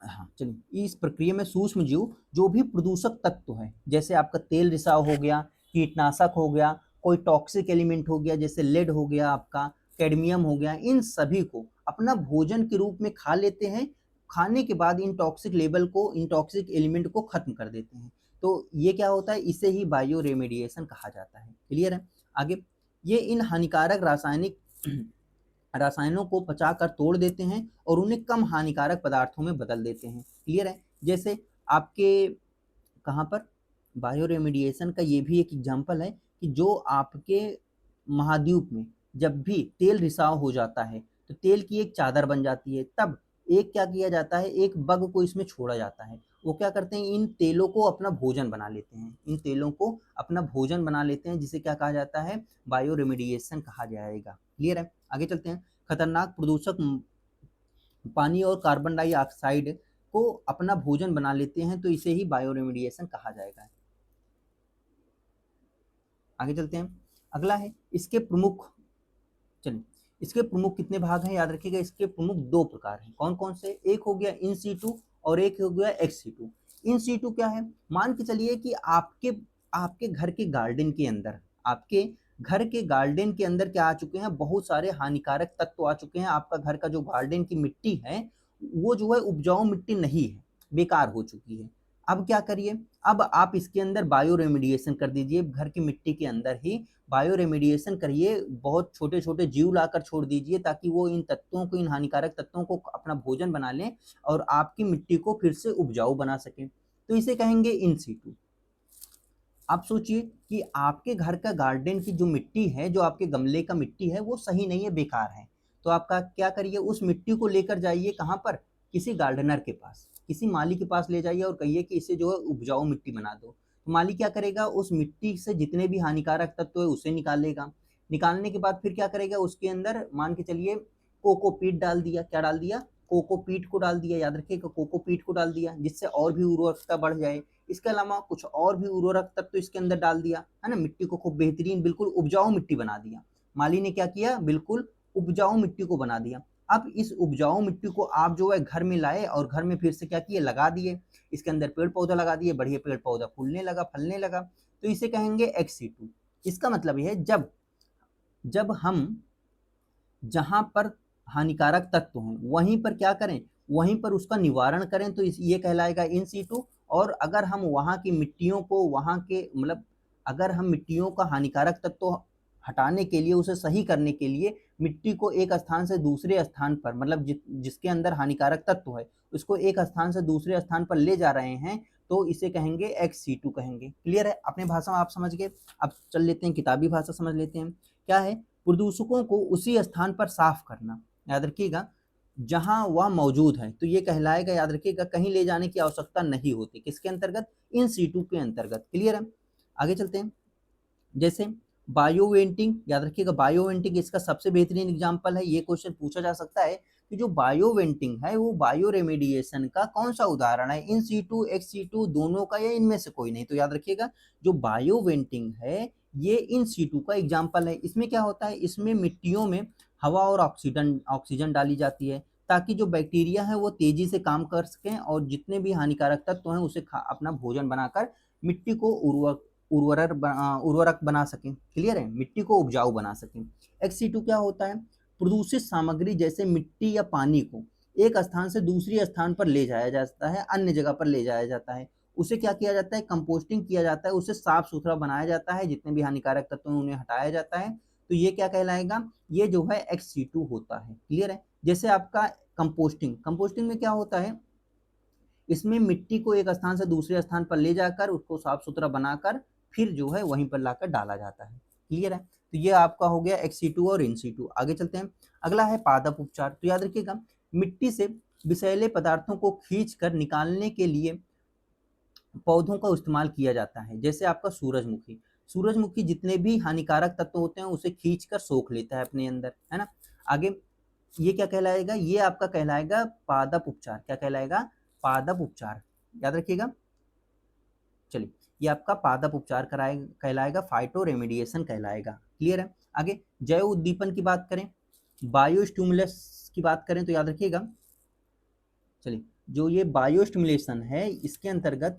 A: हाँ चलिए, इस प्रक्रिया में सूक्ष्म जीव जो भी प्रदूषक तत्व है, जैसे आपका तेल रिसाव हो गया, कीटनाशक हो गया, कोई टॉक्सिक एलिमेंट हो गया, जैसे लेड हो गया, आपका कैडमियम हो गया, इन सभी को अपना भोजन के रूप में खा लेते हैं। खाने के बाद इन टॉक्सिक लेवल को, इन टॉक्सिक एलिमेंट को खत्म कर देते हैं। तो ये क्या होता है, इसे ही बायो रेमेडिएशन कहा जाता है। क्लियर है। आगे, ये इन हानिकारक रसायनों को पचाकर तोड़ देते हैं और उन्हें कम हानिकारक पदार्थों में बदल देते हैं। क्लियर है। जैसे आपके कहाँ पर, बायो रेमेडिएशन का ये भी एक एग्जाम्पल है कि जो आपके महाद्वीप में जब भी तेल रिसाव हो जाता है तो तेल की एक चादर बन जाती है। तब एक क्या किया जाता है, एक बग को इसमें छोड़ा जाता है। वो क्या करते हैं, इन तेलों को अपना भोजन बना लेते हैं, इन तेलों को अपना भोजन बना लेते हैं, जिसे क्या कहा जाता है, बायो रेमेडिएशन कहा जाएगा। क्लियर है। आगे चलते हैं। खतरनाक प्रदूषक पानी और कार्बन डाइऑक्साइड को अपना भोजन बना लेते हैं, तो इसे ही बायो रेमेडिएशन कहा जाएगा। आगे चलते हैं। अगला है इसके प्रमुख, चलिए, इसके प्रमुख कितने भाग हैं, याद रखिएगा। इसके प्रमुख दो प्रकार हैं। कौन कौन से, एक हो गया इन सीटू और एक हो गया एक्स सीटू। इन सीटू क्या है, मान के चलिए कि आपके आपके घर के गार्डन के अंदर, आपके घर के गार्डन के अंदर क्या आ चुके हैं, बहुत सारे हानिकारक तत्व आ चुके हैं। आपका घर का जो गार्डन की मिट्टी है वो जो है उपजाऊ मिट्टी नहीं है, बेकार हो चुकी है। अब क्या करिए, अब आप इसके अंदर बायो रेमेडिएशन कर दीजिए, घर की मिट्टी के अंदर ही बायो रेमेडिएशन करिए। बहुत छोटे छोटे जीव लाकर छोड़ दीजिए ताकि वो इन तत्वों को, इन हानिकारक तत्वों को अपना भोजन बना लें और आपकी मिट्टी को फिर से उपजाऊ बना सकें। तो इसे कहेंगे इन सीटू। आप सोचिए कि आपके घर का गार्डन की जो मिट्टी है, जो आपके गमले का मिट्टी है, वो सही नहीं है, बेकार है। तो आपका क्या करिए, उस मिट्टी को लेकर जाइए कहाँ पर, किसी गार्डनर के पास, किसी माली के पास ले जाइए और कहिए कि इसे जो है उपजाऊ मिट्टी बना दो। तो माली क्या करेगा, उस मिट्टी से जितने भी हानिकारक तत्व है उसे निकालेगा। निकालने के बाद फिर क्या करेगा, उसके अंदर मान के चलिए कोकोपीट डाल दिया। क्या डाल दिया, कोकोपीट को डाल दिया, याद रखिएगा, कोकोपीट को डाल दिया, जिससे और भी उर्वरकता बढ़ जाए। इसके अलावा कुछ और भी उर्वरक तत्व इसके अंदर डाल दिया, है ना, मिट्टी को खूब बेहतरीन, बिल्कुल उपजाऊ मिट्टी बना दिया। माली ने क्या किया, बिल्कुल उपजाऊ मिट्टी को बना दिया। अब इस उपजाऊ मिट्टी को आप जो है घर में लाए और घर में फिर से क्या किए, लगा दिए। इसके अंदर पेड़ पौधा लगा दिए, बढ़िया पेड़ पौधा फूलने लगा, फलने लगा। तो इसे कहेंगे एक्सीटू। इसका मतलब यह है, जब जब हम जहां पर हानिकारक तत्व हैं वहीं पर क्या करें, वहीं पर उसका निवारण करें, तो ये कहलाएगा इन सीटू। और अगर हम वहाँ की मिट्टियों को, वहाँ के मतलब अगर हम मिट्टियों का हानिकारक तत्व हटाने के लिए, उसे सही करने के लिए मिट्टी को एक स्थान से दूसरे स्थान पर, मतलब जिसके अंदर हानिकारक तत्व है उसको एक स्थान से दूसरे स्थान पर ले जा रहे हैं, तो इसे कहेंगे एक्स सीटू कहेंगे। क्लियर है। अपने भाषा में आप समझ गए। अब चल लेते हैं किताबी भाषा समझ लेते हैं। क्या है, प्रदूषकों को उसी स्थान पर साफ करना, याद रखिएगा, जहां वह मौजूद है, तो ये कहलाएगा, याद रखिएगा, कहीं ले जाने की आवश्यकता नहीं होती। किसके अंतर्गत, इन सीटू के अंतर्गत। क्लियर है। आगे चलते हैं। जैसे बायोवेंटिंग, याद रखिएगा, बायोवेंटिंग इसका सबसे बेहतरीन एग्जांपल है। ये क्वेश्चन पूछा जा सकता है कि जो बायोवेंटिंग है वो बायो रेमेडिएशन का कौन सा उदाहरण है, इन सीटू, एक्स सीटू दोनों का, या इनमें से कोई नहीं। तो याद रखिएगा, जो बायोवेंटिंग है ये इन सीटू का एग्जाम्पल है। इसमें क्या होता है, इसमें मिट्टियों में हवा और ऑक्सीजन ऑक्सीजन डाली जाती है ताकि जो बैक्टीरिया है वो तेजी से काम कर सकें और जितने भी हानिकारक तत्व हैं उसे अपना भोजन बनाकर मिट्टी को उर्वरक बना सकें। क्लियर है, मिट्टी को उपजाऊ बना सकें। एक्स2 क्या होता है, प्रदूषित सामग्री जैसे मिट्टी या पानी को एक स्थान से दूसरी स्थान पर ले जाया जाता है, अन्य जगह पर ले जाया जाता है। उसे क्या किया जाता है, कंपोस्टिंग किया जाता है, उसे साफ सुथरा बनाया जाता है, जितने भी हानिकारक तत्व हैं उन्हें हटाया जाता है। तो ये क्या कहलाएगा, ये जो है X2 होता है। क्लियर है। जैसे आपका कंपोस्टिंग, कंपोस्टिंग में क्या होता है, इसमें मिट्टी को एक स्थान से दूसरे स्थान पर ले जाकर उसको साफ सुथरा बनाकर फिर जो है वहीं पर लाकर डाला जाता है। क्लियर है। तो ये आपका हो गया X2 और In2। आगे चलते हैं। अगला है पादप उपचार। तो याद रखिएगा, मिट्टी से विषैले पदार्थों को खींच कर निकालने के लिए पौधों का इस्तेमाल किया जाता है। जैसे आपका सूरजमुखी, सूरजमुखी जितने भी हानिकारक तत्व होते हैं उसे खींच कर सोख लेता है अपने अंदर, है ना। आगे ये क्या कहलाएगा, ये आपका कहलाएगा पादप उपचार। क्या कहलाएगा, पादप उपचार। याद रखिएगा। चलिए, ये आपका पादप उपचार कहलाएगा, फाइटो रेमिडिएशन कहलाएगा। क्लियर है। आगे जैव उद्दीपन की बात करें, बायो स्टिमुलस की बात करें तो याद रखिएगा, चलिए, जो ये बायो स्टिमुलेशन है इसके अंतर्गत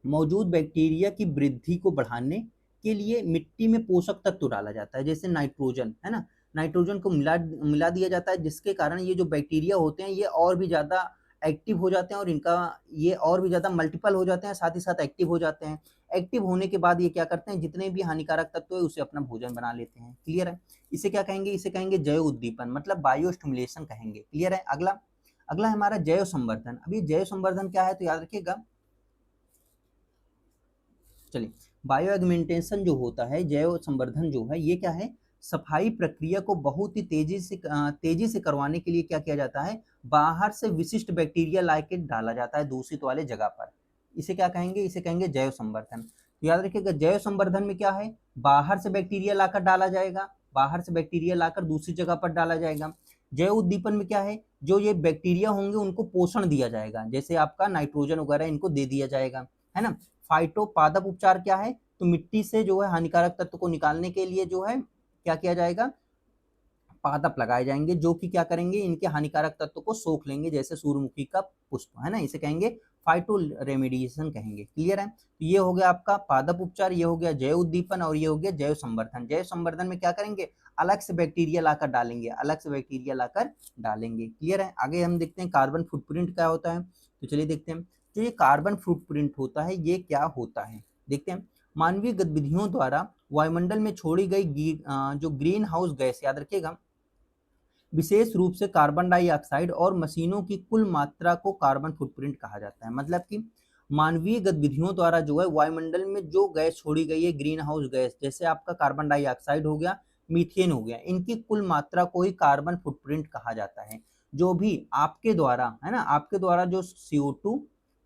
A: मौजूद बैक्टीरिया की वृद्धि को बढ़ाने के लिए मिट्टी में पोषक तत्व डाला जाता है, जैसे नाइट्रोजन, है ना। नाइट्रोजन को मिला मिला दिया जाता है, जिसके कारण ये जो बैक्टीरिया होते हैं ये और भी ज़्यादा एक्टिव हो जाते हैं और इनका ये और भी ज़्यादा मल्टीपल हो जाते हैं, साथ ही साथ एक्टिव हो जाते हैं। एक्टिव होने के बाद ये क्या करते हैं, जितने भी हानिकारक तत्व है उसे अपना भोजन बना लेते हैं। क्लियर है। इसे क्या कहेंगे, इसे कहेंगे जैव उद्दीपन, मतलब बायो स्टिमुलेशन कहेंगे। क्लियर है। अगला अगला है हमारा जैव संवर्धन। अभी जैव संवर्धन क्या है तो याद रखिएगा, चलिए, बायो एग्मेंटेशन जो होता है, जैव संवर्धन जो है, ये क्या है, सफाई प्रक्रिया को बहुत ही तेजी से करवाने के लिए क्या किया जाता है, बाहर से विशिष्ट बैक्टीरिया लाके डाला जाता है दूषित वाले जगह पर। इसे क्या कहेंगे, इसे कहेंगे जैव संवर्धन। तो याद रखिएगा, जैव संवर्धन में क्या है, बाहर से बैक्टीरिया लाकर डाला जाएगा, बाहर से बैक्टीरिया लाकर दूसरी जगह पर डाला जाएगा। जैव उद्दीपन में क्या है, जो ये बैक्टीरिया होंगे उनको पोषण दिया जाएगा, जैसे आपका नाइट्रोजन वगैरह इनको दे दिया जाएगा, है ना। फाइटो पादप उपचार क्या है, तो मिट्टी से जो है हानिकारक तत्व को निकालने के लिए जो है क्या किया जाएगा, पादप लगाए जाएंगे, जो कि क्या करेंगे, इनके हानिकारक तत्व को सोख लेंगे, जैसे सूर्यमुखी का पुष्प, है ना। इसे कहेंगे फाइटो रेमेडिएशन कहेंगे। क्लियर है। तो ये हो गया आपका पादप उपचार, ये हो गया जैव उद्दीपन और ये हो गया जैव संवर्धन। जैव संवर्धन में क्या करेंगे, अलग से बैक्टीरिया लाकर डालेंगे, अलग से बैक्टीरिया लाकर डालेंगे। क्लियर है। आगे हम देखते हैं कार्बन फुटप्रिंट क्या होता है। तो चलिए देखते हैं, जो ये कार्बन फुटप्रिंट होता है ये क्या होता है, देखते हैं। मानवीय गतिविधियों द्वारा वायुमंडल में छोड़ी गई जो ग्रीन हाउस गैस, याद रखिएगा, विशेष रूप से कार्बन डाइऑक्साइड और मशीनों की कुल मात्रा को कार्बन फुटप्रिंट कहा जाता है। मतलब कि मानवीय गतिविधियों द्वारा जो है वायुमंडल में जो गैस छोड़ी गई है, ग्रीन हाउस गैस, जैसे आपका कार्बन डाइऑक्साइड हो गया, मीथेन हो गया, इनकी कुल मात्रा को ही कार्बन फुटप्रिंट कहा जाता है। जो भी आपके द्वारा, है ना, आपके द्वारा जो CO2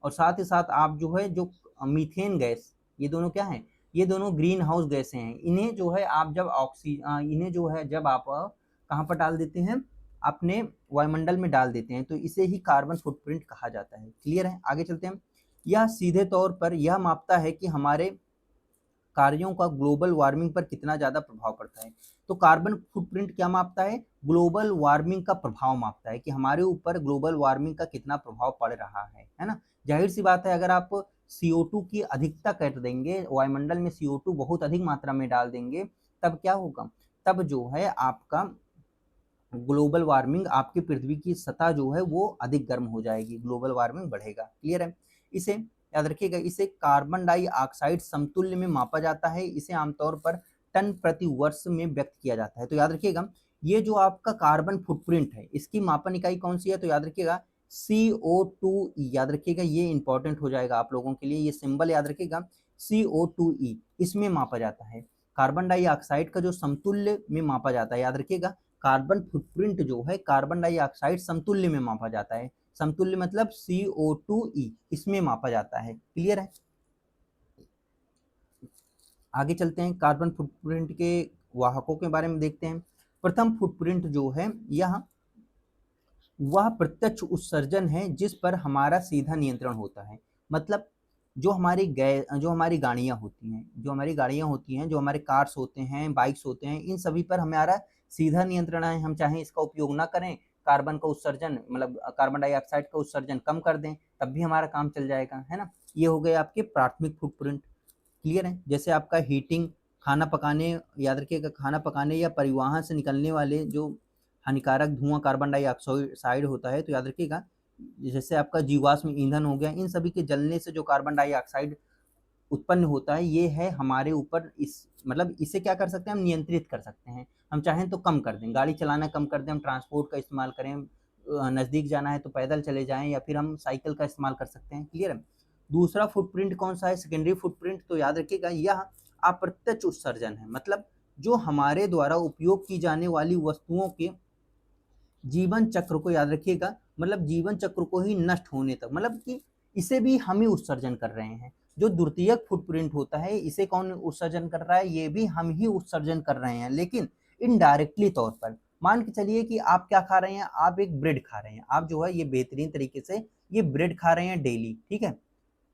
A: और साथ ही साथ आप जो है जो मीथेन गैस, ये दोनों क्या है, ये दोनों ग्रीन हाउस गैसें हैं। इन्हें जो है आप जब इन्हें जो है जब आप कहाँ पर डाल देते हैं, अपने वायुमंडल में डाल देते हैं, तो इसे ही कार्बन फुटप्रिंट कहा जाता है। क्लियर है। आगे चलते हैं। यह सीधे तौर पर यह मापता है कि हमारे कार्यों का ग्लोबल वार्मिंग पर कितना ज़्यादा प्रभाव पड़ता है। तो कार्बन फुटप्रिंट क्या मापता है, ग्लोबल वार्मिंग का प्रभाव मापता है कि हमारे ऊपर ग्लोबल वार्मिंग का कितना प्रभाव पड़ रहा है ना। जाहिर सी बात है, अगर आप CO2 की अधिकता कर देंगे, वायुमंडल में CO2 बहुत अधिक मात्रा में डाल देंगे, तब क्या होगा, तब जो है आपका ग्लोबल वार्मिंग, आपकी पृथ्वी की सतह जो है वो अधिक गर्म हो जाएगी, ग्लोबल वार्मिंग बढ़ेगा। क्लियर है। इसे याद रखिएगा, इसे कार्बन डाइऑक्साइड समतुल्य में मापा जाता है, इसे आमतौर पर टन प्रति वर्ष में व्यक्त किया जाता है। तो याद रखिएगा, ये जो आपका कार्बन फुटप्रिंट है इसकी मापन इकाई कौन सी है, तो याद रखिएगा CO2E, याद रखिएगा, ये इंपॉर्टेंट हो जाएगा आप लोगों के लिए, ये सिंबल याद रखिएगा, CO2E, इसमें मापा जाता है। कार्बन डाइऑक्साइड का जो समतुल्य में मापा जाता है, याद रखिएगा, कार्बन फुटप्रिंट जो है कार्बन डाइऑक्साइड समतुल्य में मापा जाता है। समतुल्य मतलब CO2E, इसमें मापा जाता है। क्लियर है। आगे चलते हैं, कार्बन फुटप्रिंट के वाहकों के बारे में देखते हैं। प्रथम फुटप्रिंट जो है यह वह प्रत्यक्ष उत्सर्जन है जिस पर हमारा सीधा नियंत्रण होता है। मतलब जो हमारी गाड़ियाँ होती हैं, जो हमारे कार्स होते हैं, बाइक्स होते हैं, इन सभी पर हमारा सीधा नियंत्रण है। हम चाहें इसका उपयोग ना करें, कार्बन का उत्सर्जन मतलब कार्बन डाइऑक्साइड का उत्सर्जन कम कर दें, तब भी हमारा काम चल जाएगा, है ना। ये हो गए आपके प्राथमिक फुटप्रिंट। क्लियर है। जैसे आपका हीटिंग, खाना पकाने, याद रखिएगा, खाना पकाने या परिवहन से निकलने वाले जो हानिकारक धुआं कार्बन डाइऑक्साइड होता है, तो याद रखिएगा, जैसे आपका जीवाश्म ईंधन हो गया, इन सभी के जलने से जो कार्बन डाइऑक्साइड उत्पन्न होता है, ये है हमारे ऊपर इस मतलब इसे क्या कर सकते हैं, हम नियंत्रित कर सकते हैं। हम चाहें तो कम कर दें, गाड़ी चलाना कम कर दें, हम ट्रांसपोर्ट का इस्तेमाल करें, नज़दीक जाना है तो पैदल चले जाएँ या फिर हम साइकिल का इस्तेमाल कर सकते हैं, क्लियर है। दूसरा फुटप्रिंट कौन-सा है, सेकेंडरी फुटप्रिंट, तो याद रखिएगा यह अप्रत्यक्ष उत्सर्जन है, मतलब जो हमारे द्वारा उपयोग की जाने वाली वस्तुओं के जीवन चक्र को याद रखिएगा, मतलब जीवन चक्र को ही नष्ट होने तक, मतलब कि इसे भी हम ही उत्सर्जन कर रहे हैं। जो द्वितीयक फुटप्रिंट होता है इसे कौन उत्सर्जन कर रहा है, ये भी हम ही उत्सर्जन कर रहे हैं, लेकिन इनडायरेक्टली तौर पर। मान के चलिए कि आप क्या खा रहे हैं, आप एक ब्रेड खा रहे हैं, आप जो है ये बेहतरीन तरीके से ये ब्रेड खा रहे हैं डेली, ठीक है।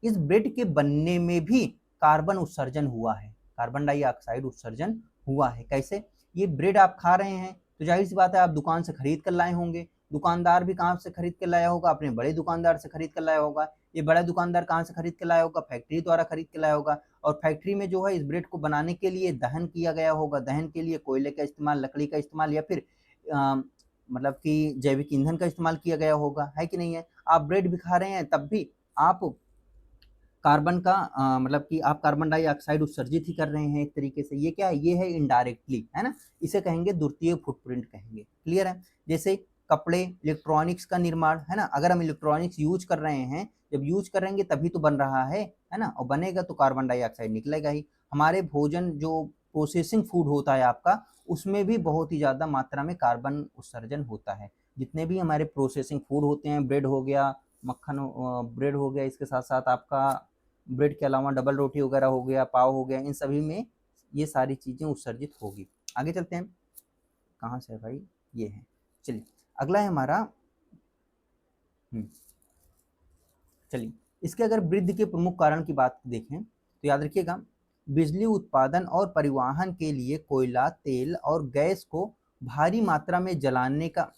A: इस ब्रेड के बनने में भी कार्बन उत्सर्जन हुआ है, कार्बन डाइऑक्साइड उत्सर्जन हुआ है। कैसे, ये ब्रेड आप खा रहे हैं तो जाहिर सी बात है आप दुकान से खरीद कर लाए होंगे, दुकानदार भी कहाँ से खरीद कर लाया होगा, अपने बड़े दुकानदार से खरीद कर लाया होगा। ये बड़ा दुकानदार कहाँ से खरीद कर लाया होगा, फैक्ट्री द्वारा खरीद कर लाया होगा, और फैक्ट्री में जो है इस ब्रेड को बनाने के लिए दहन किया गया होगा, दहन के लिए कोयले का इस्तेमाल, लकड़ी का इस्तेमाल, या फिर मतलब कि जैविक ईंधन का इस्तेमाल किया गया होगा, है कि नहीं है। आप ब्रेड भी खा रहे हैं तब भी आप कार्बन का मतलब कि आप कार्बन डाइऑक्साइड उत्सर्जित ही कर रहे हैं एक तरीके से। ये क्या है, ये है इनडायरेक्टली, है ना। इसे कहेंगे द्वितीय फुटप्रिंट कहेंगे, क्लियर है। जैसे कपड़े, इलेक्ट्रॉनिक्स का निर्माण, है ना, अगर हम इलेक्ट्रॉनिक्स यूज कर रहे हैं, जब यूज करेंगे तभी तो बन रहा है ना, और बनेगा तो कार्बन डाइऑक्साइड निकलेगा ही। हमारे भोजन जो प्रोसेसिंग फूड होता है आपका, उसमें भी बहुत ही ज़्यादा मात्रा में कार्बन उत्सर्जन होता है। जितने भी हमारे प्रोसेसिंग फूड होते हैं, ब्रेड हो गया, मक्खन, ब्रेड हो गया, इसके साथ साथ आपका ब्रेड के अलावा डबल रोटी वगैरह हो गया, पाव हो गया, इन सभी में ये सारी चीज़ें उत्सर्जित होगी। आगे चलते हैं, कहाँ से है भाई, ये है, चलिए अगला है हमारा। चलिए, इसके अगर वृद्धि के प्रमुख कारण की बात देखें तो याद रखिएगा, बिजली उत्पादन और परिवहन के लिए कोयला, तेल और गैस को भारी मात्रा में जलाने का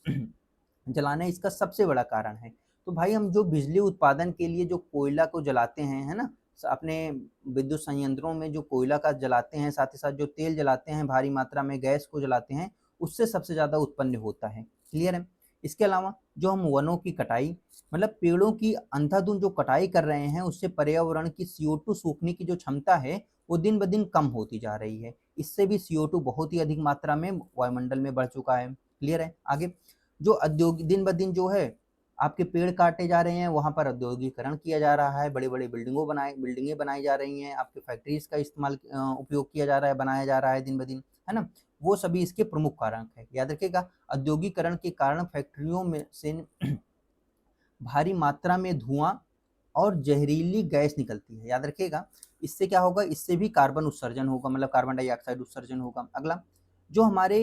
A: जलाना इसका सबसे बड़ा कारण है। तो भाई हम जो बिजली उत्पादन के लिए जो कोयला को जलाते हैं, है ना, अपने विद्युत संयंत्रों में जो कोयला का जलाते हैं, साथ ही साथ जो तेल जलाते हैं, भारी मात्रा में गैस को जलाते हैं, उससे सबसे ज़्यादा उत्पन्न होता है, क्लियर है। इसके अलावा जो हम वनों की कटाई, मतलब पेड़ों की अंधाधुंध जो कटाई कर रहे हैं, उससे पर्यावरण की CO2 सूखने की जो क्षमता है वो दिन ब दिन कम होती जा रही है। इससे भी CO2 बहुत ही अधिक मात्रा में वायुमंडल में बढ़ चुका है, क्लियर है। आगे जो औद्योगिक दिन ब दिन जो है आपके पेड़ काटे जा रहे हैं, वहाँ पर औद्योगिकरण किया जा रहा है, बड़ी-बड़ी बिल्डिंगें बनाई जा रही हैं, आपके फैक्ट्रीज़ का इस्तेमाल उपयोग किया जा रहा है, बनाया जा रहा है दिन ब दिन, है ना? वो सभी इसके प्रमुख कारक हैं। याद रखिएगा, औद्योगिकरण के कारण फैक्ट्रियों में से भारी मात्रा में धुआं और जहरीली गैस निकलती है, याद रखिएगा। इससे क्या होगा, इससे भी कार्बन उत्सर्जन होगा, मतलब कार्बन डाइऑक्साइड उत्सर्जन होगा। अगला, जो हमारे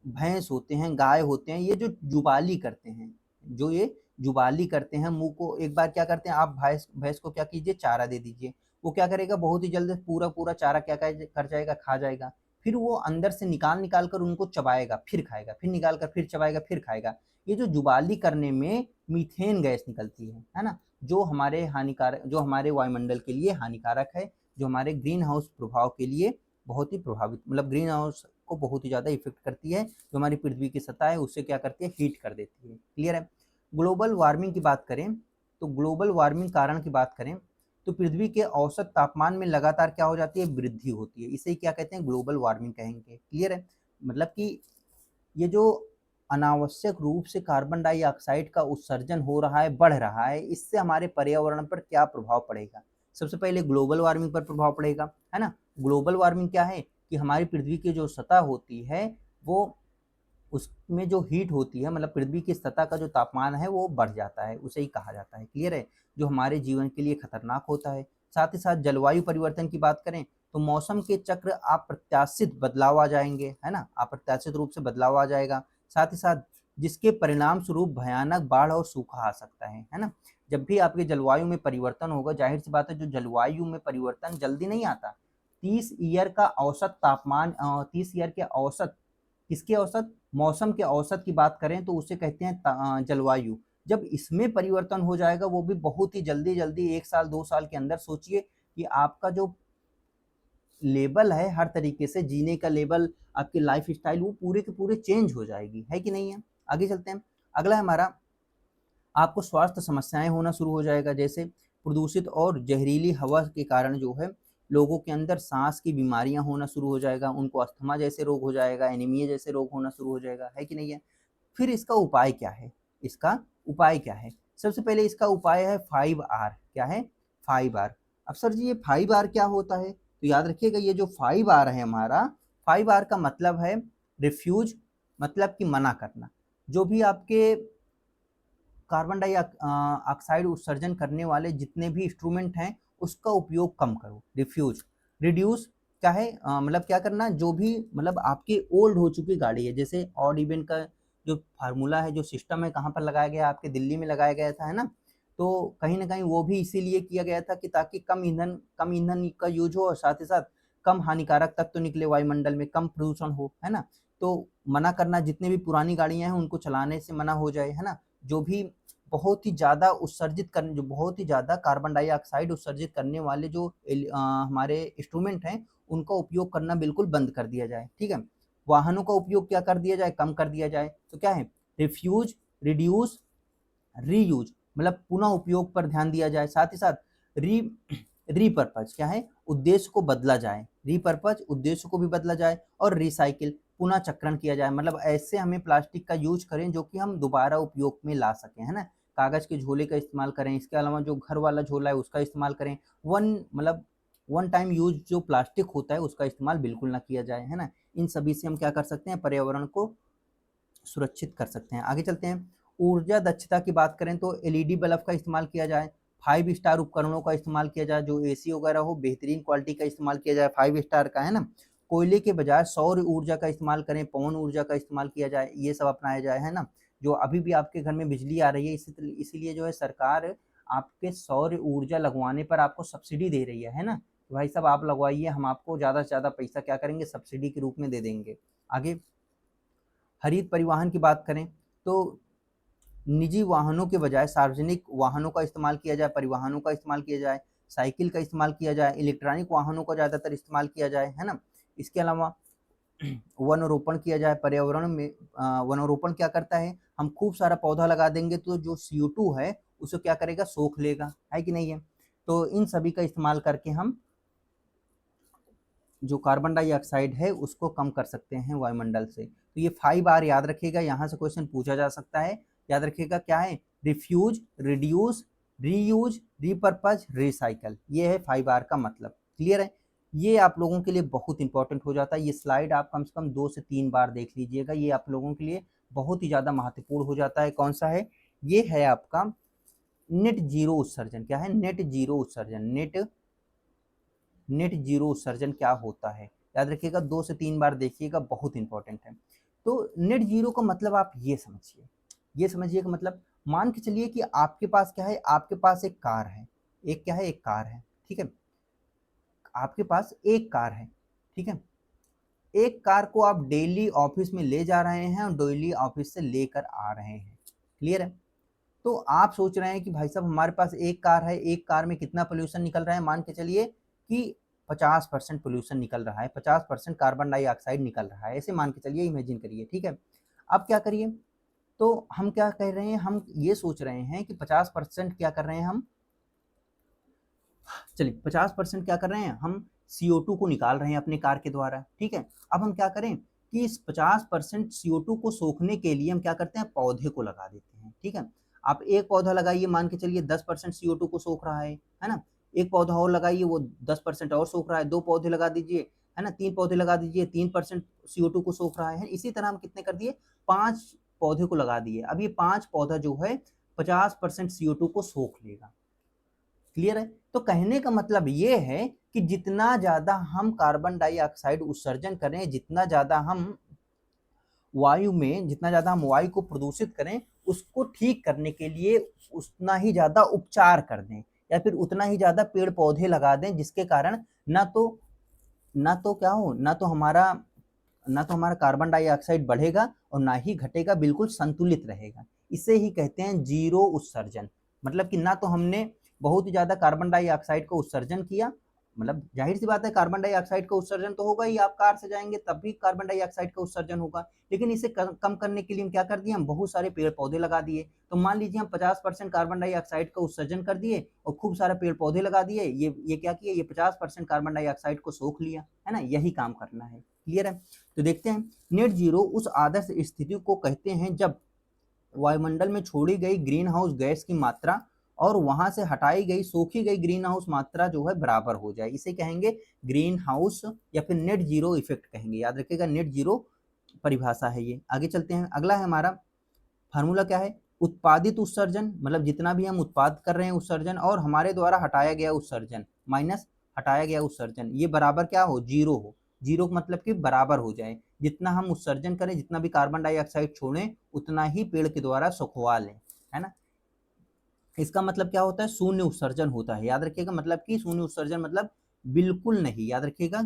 A: भैंस होते हैं, गाय होते हैं, ये जो जुबाली करते हैं, जो ये जुबाली करते हैं, मुंह को एक बार क्या करते हैं, आप भैंस भैंस को क्या कीजिए, चारा दे दीजिए, वो क्या करेगा, बहुत ही जल्द पूरा पूरा चारा क्या कर जाएगा, खा जाएगा। फिर वो अंदर से निकाल निकाल कर उनको चबाएगा, फिर खाएगा, फिर निकाल कर फिर चबाएगा, फिर खाएगा। ये जो जुबाली करने में मीथेन गैस निकलती है ना, जो हमारे हानिकारक, जो हमारे वायुमंडल के लिए हानिकारक है, जो हमारे ग्रीन हाउस प्रभाव के लिए बहुत ही प्रभावित, मतलब ग्रीन हाउस को बहुत ही ज़्यादा इफेक्ट करती है, जो हमारी पृथ्वी की सतह है उससे क्या करती है, हीट कर देती है, क्लियर है। ग्लोबल वार्मिंग की बात करें तो ग्लोबल वार्मिंग कारण की बात करें तो पृथ्वी के औसत तापमान में लगातार क्या हो जाती है, वृद्धि होती है, इसे क्या कहते हैं, ग्लोबल वार्मिंग कहेंगे, क्लियर है। मतलब कि ये जो अनावश्यक रूप से कार्बन डाइऑक्साइड का उत्सर्जन हो रहा है, बढ़ रहा है, इससे हमारे पर्यावरण पर क्या प्रभाव पड़ेगा। सबसे पहले ग्लोबल वार्मिंग पर प्रभाव पड़ेगा, है ना। ग्लोबल वार्मिंग क्या है कि हमारी पृथ्वी की जो सतह होती है वो, उसमें जो हीट होती है, मतलब पृथ्वी की सतह का जो तापमान है वो बढ़ जाता है, उसे ही कहा जाता है, क्लियर है, जो हमारे जीवन के लिए खतरनाक होता है। साथ ही साथ जलवायु परिवर्तन की बात करें तो मौसम के चक्र अप्रत्याशित बदलाव आ जाएंगे, है ना, अप्रत्याशित रूप से बदलाव आ जाएगा। साथ ही साथ जिसके परिणाम स्वरूप भयानक बाढ़ और सूखा आ सकता है ना। जब भी आपके जलवायु में परिवर्तन होगा, जाहिर सी बात है जो जलवायु में परिवर्तन जल्दी नहीं आता। 30 ईयर का औसत तापमान, 30 ईयर के औसत, किसके औसत, मौसम के औसत की बात करें तो उसे कहते हैं जलवायु। जब इसमें परिवर्तन हो जाएगा, वो भी बहुत ही जल्दी जल्दी, 1 साल 2 साल के अंदर, सोचिए कि आपका जो लेवल है, हर तरीके से जीने का लेवल, आपकी लाइफ स्टाइल, वो पूरे के पूरे चेंज हो जाएगी, है कि नहीं है। आगे चलते हैं, अगला है हमारा, आपको स्वास्थ्य समस्याएं होना शुरू हो जाएगा, जैसे प्रदूषित और जहरीली हवा के कारण जो है लोगों के अंदर सांस की बीमारियां होना शुरू हो जाएगा, उनको अस्थमा जैसे रोग हो जाएगा, एनीमिया जैसे रोग होना शुरू हो जाएगा, है कि नहीं है। फिर इसका उपाय क्या है, इसका उपाय क्या है? सबसे पहले इसका उपाय है 5R। क्या है? 5R। अब सर जी ये 5R क्या होता है? तो याद रखिएगा ये जो 5R है हमारा, 5R का मतलब है रिफ्यूज, मतलब कि मना करना। जो भी आपके कार्बन डाइऑक्साइड उत्सर्जन करने वाले जितने भी इंस्ट्रूमेंट हैं उसका उपयोग कम करो। रिफ्यूज, रिड्यूस क्या है? मतलब क्या करना, जो भी मतलब आपकी ओल्ड हो चुकी गाड़ी है, जैसे ऑड इवन का जो फार्मूला है, जो सिस्टम है, कहाँ पर लगाया गया? आपके दिल्ली में लगाया गया था, है ना। तो कहीं ना कहीं वो भी इसीलिए किया गया था कि ताकि कम ईंधन का यूज हो और साथ ही साथ कम हानिकारक तत्व निकले वायुमंडल में, कम प्रदूषण हो, है ना। तो मना करना, जितने भी पुरानी गाड़ियां हैं उनको चलाने से मना हो जाए, है ना। जो भी बहुत ही ज़्यादा उत्सर्जित करने, जो बहुत ही ज़्यादा कार्बन डाइऑक्साइड उत्सर्जित करने वाले जो हमारे इंस्ट्रूमेंट हैं उनका उपयोग करना बिल्कुल बंद कर दिया जाए, ठीक है। वाहनों का उपयोग क्या कर दिया जाए? कम कर दिया जाए। तो क्या है? रिफ्यूज, रिड्यूस, रीयूज, मतलब पुनः उपयोग पर ध्यान दिया जाए। साथ ही साथ री रीपर्पज क्या है? उद्देश्य को बदला जाए, रीपर्पज उद्देश्य को भी बदला जाए। और रिसाइकिल, पुनः चक्रण किया जाए, मतलब ऐसे हमें प्लास्टिक का यूज करें जो कि हम दोबारा उपयोग में ला सकें, है ना। कागज के झोले का इस्तेमाल करें, इसके अलावा जो घर वाला झोला है उसका इस्तेमाल करें। वन टाइम यूज जो प्लास्टिक होता है उसका इस्तेमाल बिल्कुल ना किया जाए, है ना। इन सभी से हम क्या कर सकते हैं? पर्यावरण को सुरक्षित कर सकते हैं। आगे चलते हैं। ऊर्जा दक्षता की बात करें तो एलईडी बल्ब का इस्तेमाल किया जाए, 5 स्टार उपकरणों का इस्तेमाल किया जाए, जो एसी वगैरह हो बेहतरीन क्वालिटी का इस्तेमाल किया जाए, 5 स्टार का, है ना। कोयले के बजाय सौर ऊर्जा का इस्तेमाल करें, पवन ऊर्जा का इस्तेमाल किया जाए, ये सब अपनाया जाए, है ना। जो अभी भी आपके घर में बिजली आ रही है इसीलिए जो है सरकार आपके सौर ऊर्जा लगवाने पर आपको सब्सिडी दे रही है ना। तो भाई साहब आप लगवाइए, हम आपको ज़्यादा से ज़्यादा पैसा क्या करेंगे? सब्सिडी के रूप में दे देंगे। आगे हरित परिवहन की बात करें तो निजी वाहनों के बजाय सार्वजनिक वाहनों का इस्तेमाल किया जाए, परिवहनों का इस्तेमाल किया जाए, साइकिल का इस्तेमाल किया जाए, इलेक्ट्रॉनिक वाहनों का ज़्यादातर इस्तेमाल किया जाए, है ना। इसके अलावा वनरोपण किया जाए। पर्यावरण में वनरोपण क्या करता है? हम खूब सारा पौधा लगा देंगे तो जो CO2 है उसे क्या करेगा? सोख लेगा, है कि नहीं है। तो इन सभी का इस्तेमाल करके हम जो कार्बन डाइऑक्साइड है उसको कम कर सकते हैं वायुमंडल से। तो ये 5R याद रखिएगा, यहाँ से क्वेश्चन पूछा जा सकता है। याद रखिएगा क्या है? Refuse, reduce, reuse, repurpose, recycle, ये है 5R का मतलब। क्लियर है? ये आप लोगों के लिए बहुत इंपॉर्टेंट हो जाता है। ये स्लाइड आप कम से कम 2 से 3 बार देख लीजिएगा, ये आप लोगों के लिए बहुत ही ज़्यादा महत्वपूर्ण हो जाता है। कौन सा है? ये है आपका नेट जीरो उत्सर्जन। क्या है? नेट जीरो उत्सर्जन। नेट जीरो उत्सर्जन क्या होता है? याद रखिएगा, 2 से 3 बार देखिएगा, बहुत इंपॉर्टेंट है। तो नेट जीरो का मतलब आप ये समझिए, ये समझिए कि मतलब मान के चलिए कि आपके पास क्या है? आपके पास एक कार है, एक क्या है? एक कार है, ठीक है। आपके पास एक कार है, ठीक है। एक कार को आप डेली ऑफिस में ले जा रहे हैं और डेली ऑफिस से लेकर आ रहे हैं। क्लियर है? तो आप सोच रहे हैं कि भाई साहब हमारे पास एक कार है, एक कार में कितना पोल्यूशन निकल रहा है? मान के चलिए कि 50% पोल्यूशन निकल रहा है, 50% कार्बन डाइऑक्साइड निकल रहा है, ऐसे मान के चलिए, इमेजिन करिए, ठीक है। अब क्या करिए? तो हम क्या कह रहे हैं? हम ये सोच रहे हैं कि 50% क्या कर रहे हैं हम? चलिए 50% क्या कर रहे हैं हम? CO2 को निकाल रहे हैं अपने कार के द्वारा, ठीक है। अब हम क्या करें कि इस 50% CO2 को सोखने के लिए हम क्या करते हैं? पौधे को लगा देते हैं, ठीक है। आप एक पौधा लगाइए, मान के चलिए 10% CO2 को सोख रहा है ना। एक पौधा और लगाइए, वो 10% और सोख रहा है। 2 पौधे लगा दीजिए, है ना। 3 पौधे लगा दीजिए, 3% CO2 को सोख रहा है। इसी तरह हम कितने कर दिए? 5 पौधे को लगा दिए। अब ये 5 पौधा जो है 50% CO2 को सोख लेगा। क्लियर है? तो कहने का मतलब ये है कि जितना ज्यादा हम कार्बन डाइऑक्साइड उत्सर्जन करें, जितना ज्यादा हम वायु को प्रदूषित करें, उसको ठीक करने के लिए उतना ही ज्यादा उपचार कर दें या फिर उतना ही ज्यादा पेड़ पौधे लगा दें, जिसके कारण ना तो क्या हो, ना तो हमारा कार्बन डाइऑक्साइड बढ़ेगा और ना ही घटेगा, बिल्कुल संतुलित रहेगा। इसे ही कहते हैं जीरो उत्सर्जन। मतलब कि ना तो हमने बहुत ही ज्यादा कार्बन डाइऑक्साइड को उत्सर्जन किया, मतलब जाहिर सी बात है कार्बन डाइऑक्साइड का उत्सर्जन तो होगा ही, आप कार से जाएंगे तब भी कार्बन डाइऑक्साइड का उत्सर्जन होगा, लेकिन इसे कम करने के लिए हम क्या कर दिए, हम बहुत सारे पेड़ पौधे लगा दिए। तो मान लीजिए हम 50% कार्बन डाइऑक्साइड का उत्सर्जन कर दिए और खूब सारे पेड़ पौधे लगा दिए, ये क्या किए, ये 50% कार्बन डाइऑक्साइड को सोख लिया, है ना, यही काम करना है। क्लियर है? तो देखते हैं, नेट जीरो उस आदर्श स्थिति को कहते हैं जब वायुमंडल में छोड़ी गई ग्रीन हाउस गैस की मात्रा और वहां से हटाई गई सोखी गई ग्रीन हाउस मात्रा जो है बराबर हो जाए, इसे कहेंगे ग्रीन हाउस या फिर नेट जीरो इफेक्ट कहेंगे। याद रखिएगा, नेट जीरो परिभाषा है ये। आगे चलते हैं, अगला है हमारा फार्मूला क्या है, उत्पादित उत्सर्जन, मतलब जितना भी हम उत्पाद कर रहे हैं उत्सर्जन और हमारे द्वारा हटाया गया उत्सर्जन माइनस हटाया गया उत्सर्जन, ये बराबर क्या हो, जीरो हो। जीरो का मतलब कि बराबर हो जाए, जितना हम उत्सर्जन करें, जितना भी कार्बन डाइऑक्साइड छोड़ें उतना ही पेड़ के द्वारा सुखवा लें, है ना। इसका मतलब क्या होता है, शून्य उत्सर्जन होता है। याद रखिएगा, मतलब कि शून्य उत्सर्जन मतलब बिल्कुल नहीं, याद रखिएगा,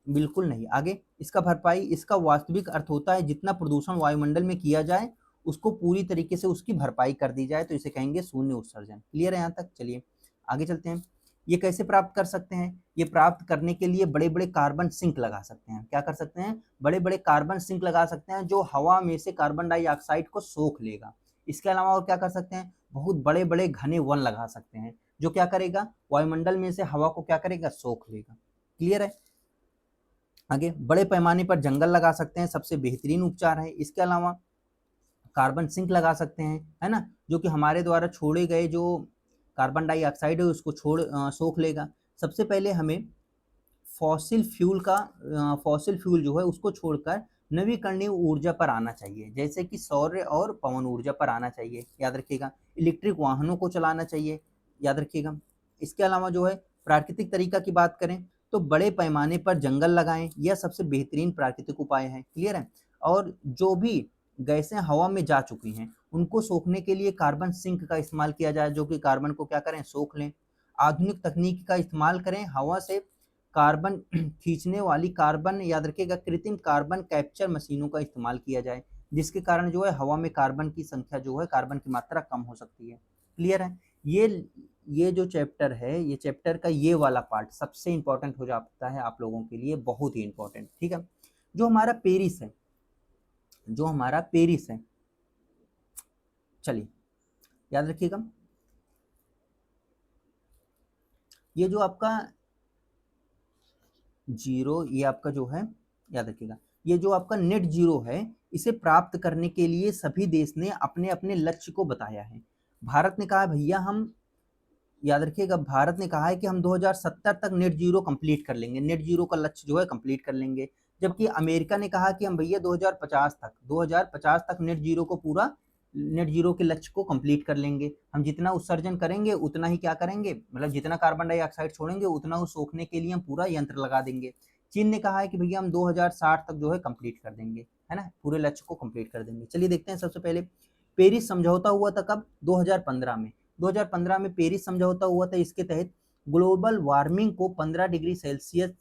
A: बिल्कुल नहीं। आगे इसका भरपाई, इसका वास्तविक अर्थ होता है जितना प्रदूषण वायुमंडल में किया जाए उसको पूरी तरीके से उसकी भरपाई कर दी जाए, तो इसे कहेंगे शून्य उत्सर्जन। क्लियर है यहाँ तक? चलिए आगे चलते हैं। ये कैसे प्राप्त कर सकते हैं, ये प्राप्त करने के लिए बड़े बड़े कार्बन सिंक लगा सकते हैं। क्या कर सकते हैं, बड़े बड़े कार्बन सिंक लगा सकते हैं जो हवा में से कार्बन डाइऑक्साइड को सोख लेगा। इसके अलावा और क्या कर सकते हैं, बहुत बड़े बड़े घने वन लगा सकते हैं जो क्या करेगा, वायुमंडल में से हवा को क्या करेगा, सोख लेगा। क्लियर है? आगे बड़े पैमाने पर जंगल लगा सकते हैं, सबसे बेहतरीन उपचार है। इसके अलावा कार्बन सिंक लगा सकते हैं, है ना, जो कि हमारे द्वारा छोड़े गए जो कार्बन डाइऑक्साइड है उसको सोख लेगा। सबसे पहले हमें फॉसिल फ्यूल जो है उसको छोड़कर नवीकरणीय ऊर्जा पर आना चाहिए, जैसे कि सौर और पवन ऊर्जा पर आना चाहिए। याद रखिएगा, इलेक्ट्रिक वाहनों को चलाना चाहिए। याद रखिएगा, इसके अलावा जो है प्राकृतिक तरीका की बात करें तो बड़े पैमाने पर जंगल लगाएं, यह सबसे बेहतरीन प्राकृतिक उपाय है। क्लियर है? और जो भी गैसें हवा में जा चुकी हैं उनको सोखने के लिए कार्बन सिंक का इस्तेमाल किया जाए, जो कि कार्बन को क्या करें, सोख लें। आधुनिक तकनीक का इस्तेमाल करें, हवा से कार्बन खींचने वाली कार्बन, याद रखिएगा, कृत्रिम कार्बन कैप्चर मशीनों का इस्तेमाल किया जाए, जिसके कारण जो है हवा में कार्बन की संख्या जो है, कार्बन की मात्रा कम हो सकती है। क्लियर है? ये जो चैप्टर है, ये चैप्टर का ये वाला पार्ट सबसे इंपॉर्टेंट हो जाता है आप लोगों के लिए, बहुत ही इंपॉर्टेंट। ठीक है? जो हमारा पेरिस है, चलिए याद रखिएगा, ये जो आपका जीरो, ये आपका जो है, याद रखिएगा, ये जो आपका नेट जीरो है, इसे प्राप्त करने के लिए सभी देश ने अपने अपने लक्ष्य को बताया है। भारत ने कहा है भैया हम, याद रखिएगा, भारत ने कहा है कि हम 2070 तक नेट जीरो कंप्लीट कर लेंगे, नेट जीरो का लक्ष्य जो है कंप्लीट कर लेंगे। जबकि अमेरिका ने कहा कि हम भैया 2050 तक नेट जीरो के लक्ष्य को कंप्लीट कर लेंगे। हम जितना उत्सर्जन करेंगे उतना ही क्या करेंगे, मतलब जितना कार्बन डाइऑक्साइड छोड़ेंगे उतना उस सोखने के लिए हम पूरा यंत्र लगा देंगे। चीन ने कहा है कि भैया हम 2060 तक जो है कंप्लीट कर देंगे, है ना, पूरे लक्ष्य को कंप्लीट कर देंगे। चलिए देखते हैं, सबसे पहले पेरिस समझौता हुआ था कब, 2015 में। 2015 में पेरिस समझौता हुआ था। इसके तहत ग्लोबल वार्मिंग को 15 डिग्री सेल्सियस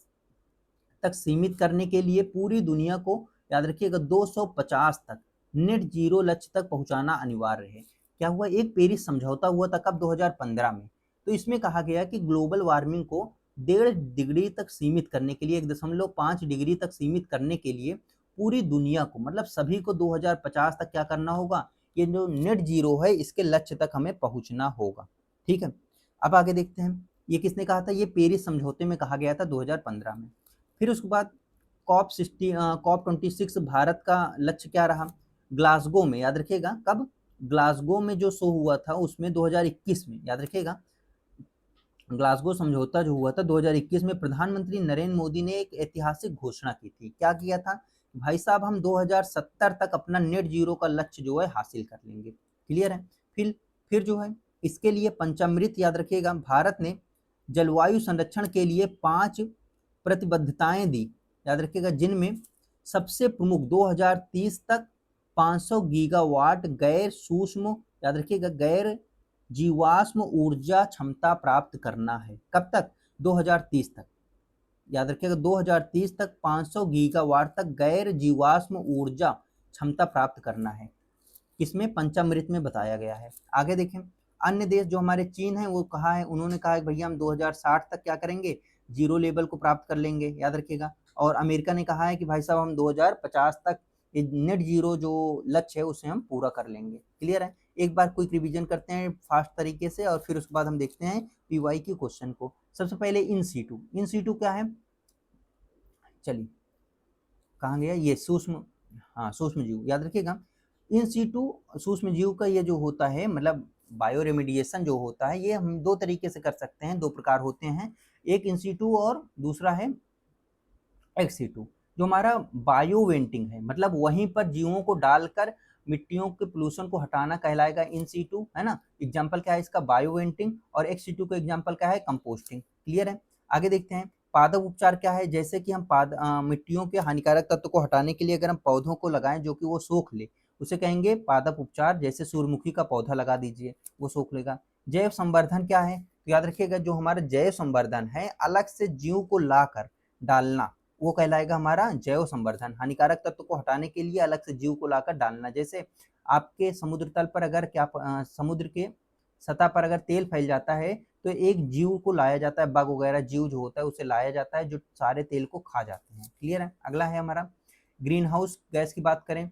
A: तक सीमित करने के लिए पूरी दुनिया को, याद रखिएगा, 250 तक नेट जीरो लक्ष्य तक पहुंचाना अनिवार्य है। क्या हुआ, एक पेरिस समझौता हुआ था कब, 2015 में। तो इसमें कहा गया कि ग्लोबल वार्मिंग को 1.5 डिग्री तक सीमित करने के लिए, 1.5 डिग्री तक सीमित करने के लिए पूरी दुनिया को, मतलब सभी को 2050 तक क्या करना होगा, ये जो नेट जीरो है इसके लक्ष्य तक हमें पहुंचना होगा। ठीक है? अब आगे देखते हैं, ये किसने कहा था, ये पेरिस समझौते में कहा गया था 2015 में। फिर उसके बाद COP26 भारत का लक्ष्य क्या रहा, ग्लासगो में, याद रखिएगा, कब, ग्लासगो में जो शो हुआ था उसमें 2021 में, याद रखिएगा, ग्लासगो समझौता जो हुआ था 2021 में, प्रधानमंत्री नरेंद्र मोदी ने एक ऐतिहासिक घोषणा की थी। क्या किया था, भाई साहब हम 2070 तक अपना नेट जीरो का लक्ष्य जो है हासिल कर लेंगे। क्लियर है? फिर जो है इसके लिए पंचामृत, याद रखिएगा, भारत ने जलवायु संरक्षण के लिए 5 प्रतिबद्धताएं दी, याद रखिएगा, जिनमें सबसे प्रमुख 2030 तक 500 गीगावाट गैर सूक्ष्म, याद रखिएगा, गैर जीवाश्म ऊर्जा क्षमता प्राप्त करना है। कब तक, 2030 तक, याद रखिएगा, 2030 तक 500 गीगावाट तक गैर जीवाश्म ऊर्जा क्षमता प्राप्त करना है। किसमें, पंचामृत में बताया गया है। आगे देखें, अन्य देश जो हमारे चीन है वो कहा है, उन्होंने कहा है भैया हम 2060 तक क्या करेंगे, जीरो लेवल को प्राप्त कर लेंगे, याद रखिएगा। और अमेरिका ने कहा है कि भाई साहब हम 2050 तक नेट जीरो जो लक्ष्य है उसे हम पूरा कर लेंगे। क्लियर है। एक बार क्विक रिवीजन करते हैं फास्ट तरीके से और फिर उसके बाद हम देखते हैं पीवाई के क्वेश्चन को। सबसे पहले इन सीटू क्या है, चलिए कहाँ गया ये सूक्ष्म, हाँ सूक्ष्म जीव, याद रखिएगा। इन सीटू सूक्ष्म जीव का ये जो होता है मतलब बायो रेमिडिएशन जो होता है ये हम दो तरीके से कर सकते हैं, दो प्रकार होते हैं, एक इन सीटू और दूसरा है एक्स सीटू। जो हमारा बायो वेंटिंग है मतलब वहीं पर जीवों को डालकर मिट्टियों के पोल्यूशन को हटाना कहलाएगा इन सीटू, है ना। एग्जाम्पल क्या है इसका, बायो वेंटिंग, और एक्स सीटू का एग्जाम्पल क्या है, कंपोस्टिंग। क्लियर है। आगे देखते हैं पादप उपचार क्या है, जैसे कि हम मिट्टियों के हानिकारक तत्व को हटाने के लिए अगर हम पौधों को लगाएं जो कि वो सोख ले, उसे कहेंगे पादप उपचार। जैसे सूर्यमुखी का पौधा लगा दीजिए, वो सोख लेगा। जैव संवर्धन क्या है, तो याद रखिएगा जो हमारा जैव संवर्धन है अलग से जीव को लाकर डालना, वो कहलाएगा हमारा जैव संवर्धन। हानिकारक तत्व को हटाने के लिए अलग से जीव को लाकर डालना। जैसे आपके समुद्र तल पर अगर समुद्र के सतह पर अगर तेल फैल जाता है तो एक जीव को लाया जाता है, बग वगैरह जीव जो होता है उसे लाया जाता है जो सारे तेल को खा जाते हैं। क्लियर है। अगला है हमारा ग्रीन हाउस गैस की बात करें,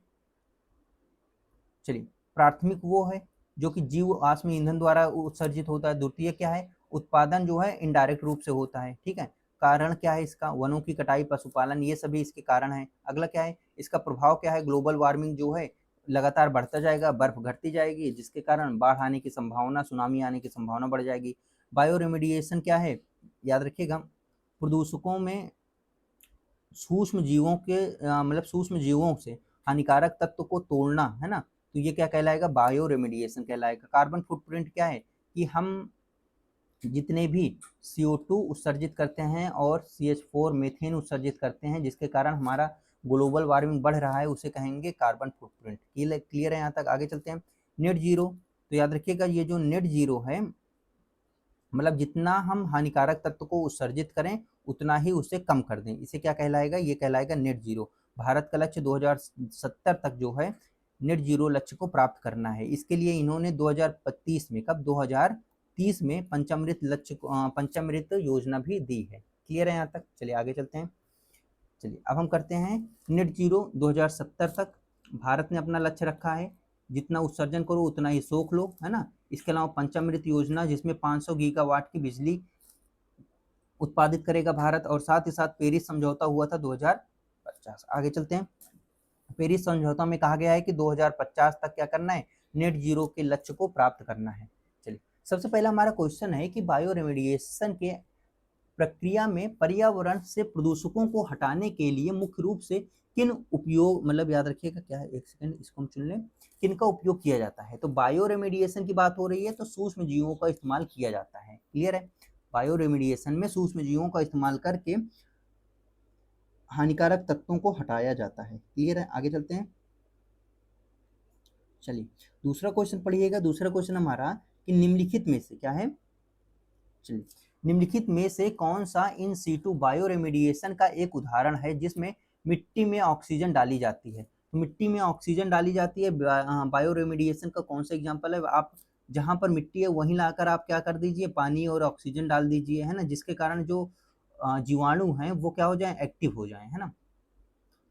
A: चलिए प्राथमिक वो है जो कि जीव आश्म ईंधन द्वारा उत्सर्जित होता है। द्वितीय क्या है, उत्पादन जो है इनडायरेक्ट रूप से होता है। ठीक है। कारण क्या है इसका, वनों की कटाई, पशुपालन, ये सभी इसके कारण है। अगला क्या है, इसका प्रभाव क्या है, ग्लोबल वार्मिंग जो है लगातार बढ़ता जाएगा, बर्फ घटती जाएगी जिसके कारण बाढ़ आने की संभावना, सुनामी आने की संभावना बढ़ जाएगी। बायो रेमिडिएशन क्या है, याद रखिएगा प्रदूषकों में सूक्ष्म जीवों के मतलब सूक्ष्म जीवों से हानिकारक तत्व को तोड़ना, है ना। तो ये क्या कहलाएगा, बायो रेमिडिएशन कहलाएगा। कार्बन फुटप्रिंट क्या है कि हम जितने भी CO2 उत्सर्जित करते हैं और CH4 मीथेन उत्सर्जित करते हैं जिसके कारण हमारा ग्लोबल वार्मिंग बढ़ रहा है उसे कहेंगे कार्बन फुटप्रिंट। क्लियर है यहाँ तक। आगे चलते हैं नेट जीरो। तो याद रखिएगा ये जो नेट जीरो है मतलब जितना हम हानिकारक तत्व को उत्सर्जित करें उतना ही उसे कम कर दें, इसे क्या कहलाएगा, ये कहलाएगा नेट जीरो। भारत का लक्ष्य 2070 तक जो है नेट जीरो लक्ष्य को प्राप्त करना है। इसके लिए इन्होंने 2025 में, कब, 2030 में पंचामृत लक्ष्य पंचामृत योजना भी दी है। क्लियर है यहाँ तक। चलिए आगे चलते हैं। चलिए अब हम करते हैं नेट जीरो 2070 तक भारत ने अपना लक्ष्य रखा है, जितना उत्सर्जन करो उतना ही सोख लो, है ना। इसके अलावा पंचामृत योजना जिसमें 500 गीगावाट की बिजली उत्पादित करेगा भारत, और साथ ही साथ पेरिस समझौता हुआ था 2050। आगे चलते हैं। पेरिस समझौता में कहा गया है कि 2050 तक क्या करना है, नेट जीरो के लक्ष्य को प्राप्त करना है। चलिए सबसे पहला हमारा क्वेश्चन है कि बायो रेमिडिएशन के प्रक्रिया में पर्यावरण से प्रदूषकों को हटाने के लिए मुख्य रूप से किन उपयोग, मतलब याद रखिएगा क्या है, एक सेकंड इसको हम चुन लें, किन का उपयोग किया जाता है। तो बायो रेमिडिएशन की बात हो रही है तो सूक्ष्म जीवों का इस्तेमाल किया जाता है। क्लियर है। बायो रेमिडिएशन में सूक्ष्म जीवों का इस्तेमाल करके हानिकारक तत्वों को हटाया जाता है। क्लियर है। आगे चलते हैं। चलिए दूसरा क्वेश्चन पढ़िएगा। दूसरा क्वेश्चन हमारा कि निम्नलिखित में से क्या है, चलिए निम्नलिखित में से कौन सा इन सीटू बायो रेमिडिएशन का एक उदाहरण है जिसमें मिट्टी में ऑक्सीजन डाली जाती है। तो मिट्टी में ऑक्सीजन डाली जाती है बायो रेमिडिएशन का कौन सा एग्जांपल है, आप जहां पर मिट्टी है वहीं लाकर आप क्या कर दीजिए, पानी और ऑक्सीजन डाल दीजिए, है ना, जिसके कारण जो जीवाणु हैं वो क्या हो जाए, एक्टिव हो जाए, है ना।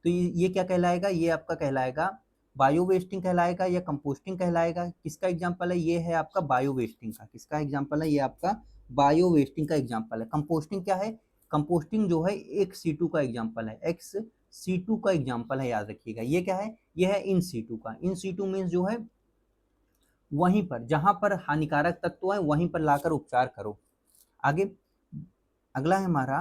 A: तो ये क्या कहलाएगा, ये आपका कहलाएगा बायो वेस्टिंग कहलाएगा या कंपोस्टिंग कहलाएगा। किसका एग्जांपल है, ये है आपका बायो वेस्टिंग का। किसका एग्जांपल है, ये आपका बायो वेस्टिंग का एग्जांपल है। कंपोस्टिंग क्या है, कंपोस्टिंग जो है एक C2 का एग्जांपल है, एक्स C2 का एग्जांपल है, याद रखिएगा। ये क्या है, ये है इन C2 का। इन C2 मीन्स जो है वहीं पर जहां पर हानिकारक तत्व है वहीं पर लाकर उपचार करो। आगे अगला है हमारा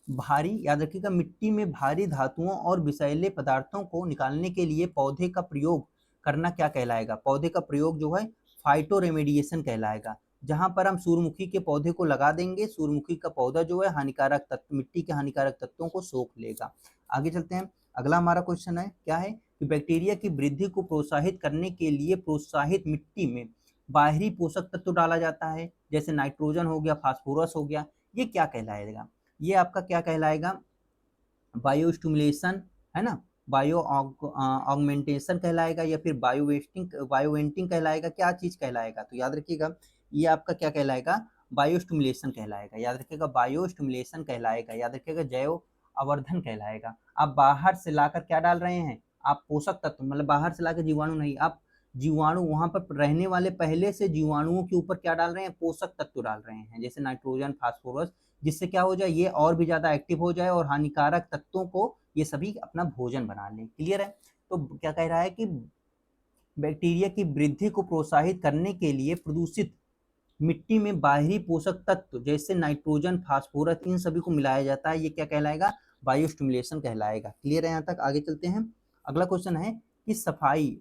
A: भारी, याद रखिएगा मिट्टी में भारी धातुओं और विषैले पदार्थों को निकालने के लिए पौधे का प्रयोग करना क्या कहलाएगा। पौधे का प्रयोग जो है फाइटो रेमेडिएशन कहलाएगा। जहां पर हम सूर्यमुखी के पौधे को लगा देंगे, सूर्यमुखी का पौधा जो है हानिकारक तत्व, मिट्टी के हानिकारक तत्वों को सोख लेगा। आगे चलते हैं। अगला हमारा क्वेश्चन है क्या है कि बैक्टीरिया की वृद्धि को प्रोत्साहित करने के लिए प्रोत्साहित मिट्टी में बाहरी पोषक तत्व डाला जाता है, जैसे नाइट्रोजन हो गया, फास्फोरस हो गया, ये क्या कहलाएगा, ये आपका क्या कहलाएगा, बायो स्टिमुलेशन, है ना, बायो ऑगमेंटेशन कहलाएगा या फिर बायो वेंटिंग कहलाएगा, क्या चीज कहलाएगा। तो याद रखिएगा ये आपका क्या कहलाएगा, बायोस्टिमुलेशन कहलाएगा। याद रखिएगा, बायोस्टिमुलेशन कहलाएगा। याद रखिएगा, जैव आवर्धन कहलाएगा। आप बाहर से लाकर क्या डाल रहे हैं, आप पोषक तत्व, मतलब बाहर से लाकर जीवाणु नहीं, आप जीवाणु वहां पर रहने वाले पहले से जीवाणुओं के ऊपर क्या डाल रहे हैं, पोषक तत्व डाल रहे हैं, जैसे नाइट्रोजन, फास्फोरस, जिससे क्या हो जाए, ये और भी ज्यादा एक्टिव हो जाए और हानिकारक तत्वों को ये सभी अपना भोजन बना लें। क्लियर है? तो क्या कह रहा है कि बैक्टीरिया की वृद्धि को प्रोत्साहित करने के लिए प्रदूषित मिट्टी में बाहरी पोषक तत्व जैसे नाइट्रोजन, फास्फोरस, इन सभी को मिलाया जाता है। ये क्या कहलाएगा, बायोस्टिमुलेशन कहलाएगा। क्लियर है? यहाँ तक आगे चलते हैं। अगला क्वेश्चन है कि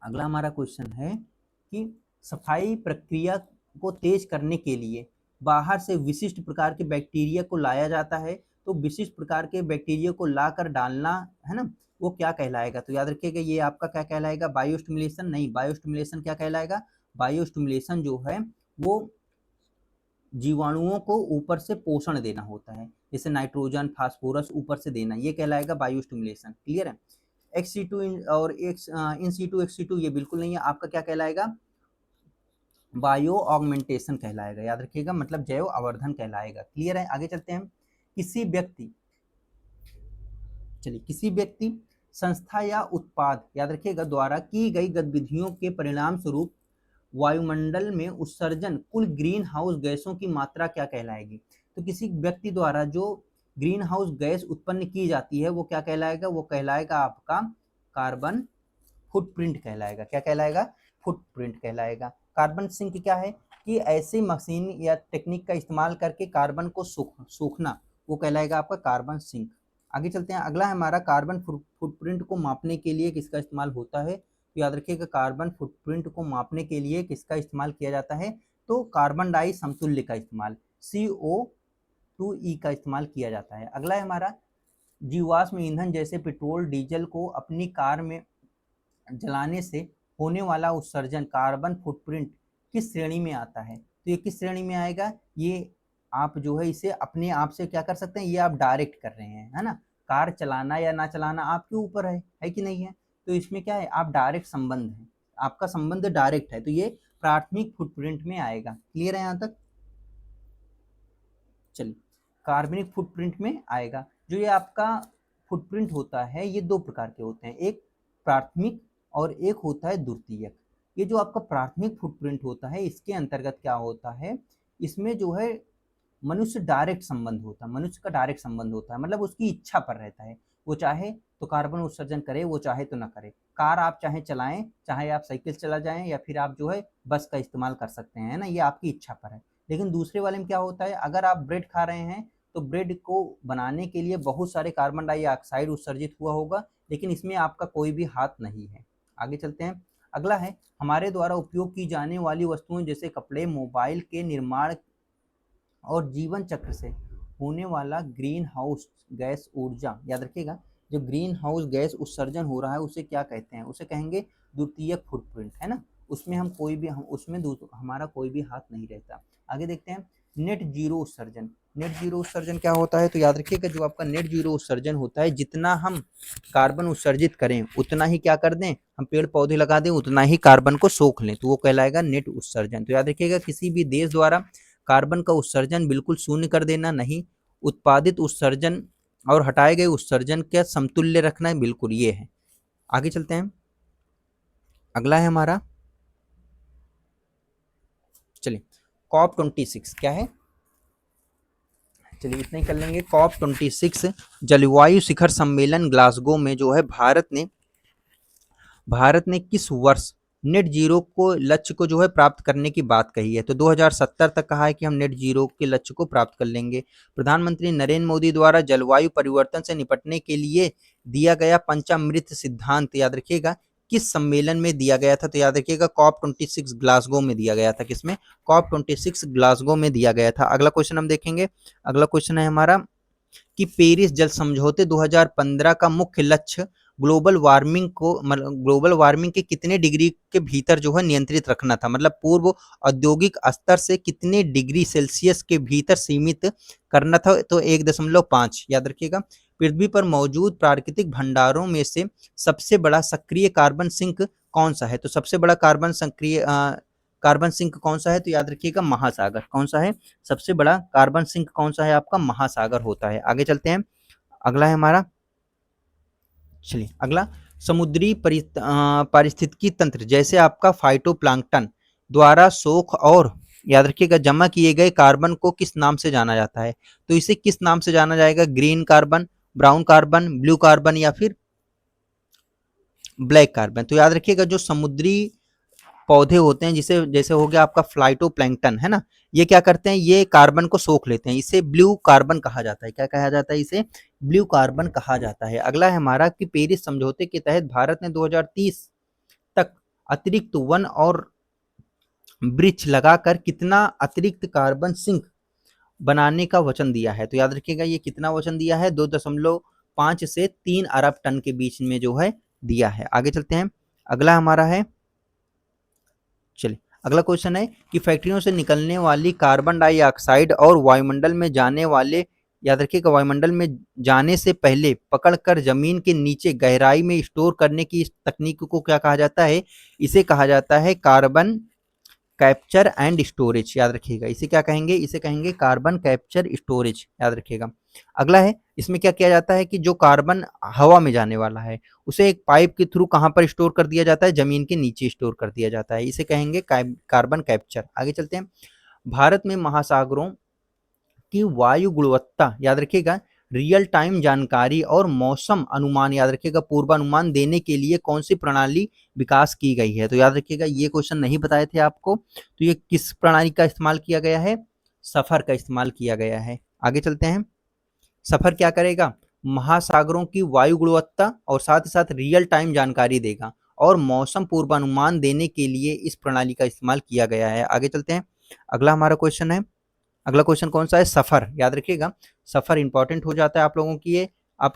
A: अगला हमारा क्वेश्चन है कि सफाई प्रक्रिया को तेज करने के लिए बाहर से विशिष्ट प्रकार के बैक्टीरिया को लाया जाता है, तो विशिष्ट प्रकार के बैक्टीरिया को लाकर डालना है ना, वो क्या कहलाएगा? तो याद रखिएगा, ये आपका क्या कहलाएगा, बायोस्टिमुलेशन नहीं। बायोस्टिमुलेशन क्या कहलाएगा, बायोस्टिमुलेशन जो है वो जीवाणुओं को ऊपर से पोषण देना होता है, जैसे नाइट्रोजन, फास्फोरस ऊपर से देना, ये कहलाएगा बायोस्टिमुलेशन। क्लियर है? एक्स-सी2 और इन-सीटू एक्स-सी2 ये बिल्कुल नहीं है। आपका क्या कहलाएगा, बायो ऑगमेंटेशन कहलाएगा। याद रखिएगा, मतलब जैव आवर्धन कहलाएगा। क्लियर है? आगे चलते हैं। किसी व्यक्ति, संस्था या उत्पाद, याद रखिएगा, द्वारा की गई गतिविधियों के परिणाम स्वरूप वायुमंडल में उत्सर्जन कुल ग्रीन हाउस गैसों की मात्रा क्या कहलाएगी? तो किसी व्यक्ति द्वारा जो ग्रीन हाउस गैस उत्पन्न की जाती है वो क्या कहलाएगा, वो कहलाएगा आपका कार्बन फुटप्रिंट कहलाएगा। क्या कहलाएगा, फुटप्रिंट कहलाएगा। कार्बन सिंक क्या है कि ऐसी मशीन या टेक्निक का इस्तेमाल करके कार्बन को सूखना, वो कहलाएगा आपका कार्बन सिंक। आगे चलते हैं। अगला है हमारा, कार्बन फुटप्रिंट को मापने के लिए किसका इस्तेमाल होता है? तो याद रखिएगा, कार्बन फुटप्रिंट को मापने के लिए किसका इस्तेमाल किया जाता है? तो कार्बन डाई समतुल्य का इस्तेमाल, CO2e का इस्तेमाल किया जाता है। अगला है हमारा, जीवाश्म ईंधन जैसे पेट्रोल, डीजल को अपनी कार में जलाने से होने वाला उत्सर्जन कार्बन फुटप्रिंट किस श्रेणी में आता है? तो ये किस श्रेणी में आएगा? ये आप जो है इसे अपने आप से क्या कर सकते हैं, ये आप डायरेक्ट कर रहे हैं, है ना। कार चलाना या ना चलाना आपके ऊपर है कि नहीं है? तो इसमें क्या है, आप डायरेक्ट संबंध है, आपका संबंध डायरेक्ट है, तो ये प्राथमिक फुटप्रिंट में आएगा। क्लियर है यहाँ तक? चलिए, कार्बनिक फुटप्रिंट में आएगा। जो ये आपका फुटप्रिंट होता है ये दो प्रकार के होते हैं, एक प्राथमिक और एक होता है द्वितीयक। ये जो आपका प्राथमिक फुटप्रिंट होता है इसके अंतर्गत क्या होता है, इसमें जो है मनुष्य डायरेक्ट संबंध होता है, मनुष्य का डायरेक्ट संबंध होता है, मतलब उसकी इच्छा पर रहता है, वो चाहे तो कार्बन उत्सर्जन करे, वो चाहे तो ना करे। कार आप चाहे चलाएं, चाहे आप साइकिल चला जाएं या फिर आप जो है बस का इस्तेमाल कर सकते हैं ना, ये आपकी इच्छा पर है। लेकिन दूसरे वाले में क्या होता है, अगर आप ब्रेड खा रहे हैं तो ब्रेड को बनाने के लिए बहुत सारे कार्बन डाइऑक्साइड उत्सर्जित हुआ होगा, लेकिन इसमें आपका कोई भी हाथ नहीं है। आगे चलते हैं। अगला है, हमारे द्वारा उपयोग की जाने वाली वस्तुएं जैसे कपड़े, मोबाइल के निर्माण और जीवन चक्र से होने वाला ग्रीन हाउस गैस ऊर्जा, याद रखिएगा, जो ग्रीन हाउस गैस उत्सर्जन हो रहा है उसे क्या कहते हैं, उसे कहेंगे द्वितीयक फुटप्रिंट, है ना। उसमें उसमें हमारा कोई भी हाथ नहीं रहता। आगे देखते हैं, नेट जीरो उत्सर्जन। नेट जीरो उत्सर्जन क्या होता है? तो याद रखिएगा, जो आपका नेट जीरो उत्सर्जन होता है, जितना हम कार्बन उत्सर्जित करें उतना ही क्या कर दें, हम पेड़ पौधे लगा दें, उतना ही कार्बन को सोख लें, तो वो कहलाएगा नेट उत्सर्जन। तो याद रखिएगा, किसी भी देश द्वारा कार्बन का उत्सर्जन बिल्कुल शून्य कर देना नहीं, उत्पादित उत्सर्जन और हटाए गए उत्सर्जन के समतुल्य रखना, बिल्कुल ये है। आगे चलते हैं। अगला है हमारा, चलिए, COP26 क्या है, चलिए इतना ही कर लेंगे। COP26 जलवायु शिखर सम्मेलन ग्लासगो में जो है भारत ने किस वर्ष नेट जीरो को लक्ष्य को जो है प्राप्त करने की बात कही है? तो 2070 तक कहा है कि हम नेट जीरो के लक्ष्य को प्राप्त कर लेंगे। प्रधानमंत्री नरेंद्र मोदी द्वारा जलवायु परिवर्तन से निपटने के लिए दिया गया पंचामृत सिद्धांत, याद रखिएगा, किस सम्मेलन में दिया गया था? तो याद रखिएगा, COP26 ग्लासगो में दिया गया था। किसमें? COP26 ग्लासगो में दिया गया था। अगला क्वेश्चन हम देखेंगे। अगला क्वेश्चन है हमारा कि पेरिस जल समझौते 2015 का मुख्य लक्ष्य ग्लोबल वार्मिंग के कितने डिग्री के भीतर जो है नियंत्रित रखना था, मतलब पूर्व औद्योगिक स्तर से कितने डिग्री सेल्सियस के भीतर सीमित करना था? तो 1.5। याद रखिएगा, पृथ्वी पर मौजूद प्राकृतिक भंडारों में से सबसे बड़ा सक्रिय कार्बन सिंक कौन सा है? तो सबसे बड़ा कार्बन सक्रिय कार्बन सिंक कौन सा है? तो याद रखिएगा महासागर। कौन सा है? सबसे बड़ा कार्बन सिंक कौन सा है आपका? महासागर होता है। आगे चलते हैं, अगला है हमारा, चलिए अगला, समुद्री पारिस्थितिकी तंत्र जैसे आपका फाइटोप्लैंक्टन द्वारा सोख और याद रखिएगा जमा किए गए कार्बन को किस नाम से जाना जाता है? तो इसे किस नाम से जाना जाएगा? Green carbon, brown carbon, blue carbon या फिर ब्लैक कार्बन? तो याद रखिएगा जो समुद्री पौधे होते हैं, जिसे जैसे हो गया आपका फ्लाइटोप्लैंक्टन है ना, ये क्या करते हैं? ये कार्बन को सोख लेते हैं, इसे ब्लू कार्बन कहा जाता है। क्या कहा जाता है? इसे ब्लू कार्बन कहा जाता है। अगला है हमारा कि पेरिस समझौते के तहत भारत ने 2030 तक अतिरिक्त वन और वृक्ष लगाकर कितना अतिरिक्त कार्बन सिंक बनाने का वचन दिया है? तो याद रखिएगा ये कितना वचन दिया है? 2.5 से 3 अरब टन के बीच में जो है दिया है। आगे चलते हैं, अगला हमारा है, चलिए अगला क्वेश्चन है कि फैक्ट्रियों से निकलने वाली कार्बन डाइऑक्साइड और वायुमंडल में जाने वाले, याद रखिएगा वायुमंडल में जाने से पहले पकड़कर जमीन के नीचे गहराई में स्टोर करने की इस तकनीक को क्या कहा जाता है? इसे कहा जाता है कार्बन कैप्चर एंड स्टोरेज। याद रखिएगा इसे क्या कहेंगे? इसे कहेंगे कार्बन कैप्चर स्टोरेज। याद रखिएगा। अगला है, इसमें क्या किया जाता है कि जो कार्बन हवा में जाने वाला है उसे एक पाइप के थ्रू कहां पर स्टोर कर दिया जाता है? जमीन के नीचे स्टोर कर दिया जाता है, इसे कहेंगे कार्बन कैप्चर। आगे चलते हैं, भारत में महासागरों की वायु गुणवत्ता, याद रखिएगा रियल टाइम जानकारी और मौसम अनुमान, याद रखिएगा पूर्वानुमान देने के लिए कौन सी प्रणाली विकास की गई है? तो याद रखिएगा ये क्वेश्चन नहीं बताए थे आपको, तो ये किस प्रणाली का इस्तेमाल किया गया है? सफर का इस्तेमाल किया गया है। आगे चलते हैं, सफर क्या करेगा? महासागरों की वायु गुणवत्ता और साथ ही साथ रियल टाइम जानकारी देगा और मौसम पूर्वानुमान देने के लिए इस प्रणाली का इस्तेमाल किया गया है। आगे चलते हैं, अगला हमारा क्वेश्चन है, अगला क्वेश्चन कौन सा है? सफर। याद रखिएगा सफर इंपॉर्टेंट हो जाता है आप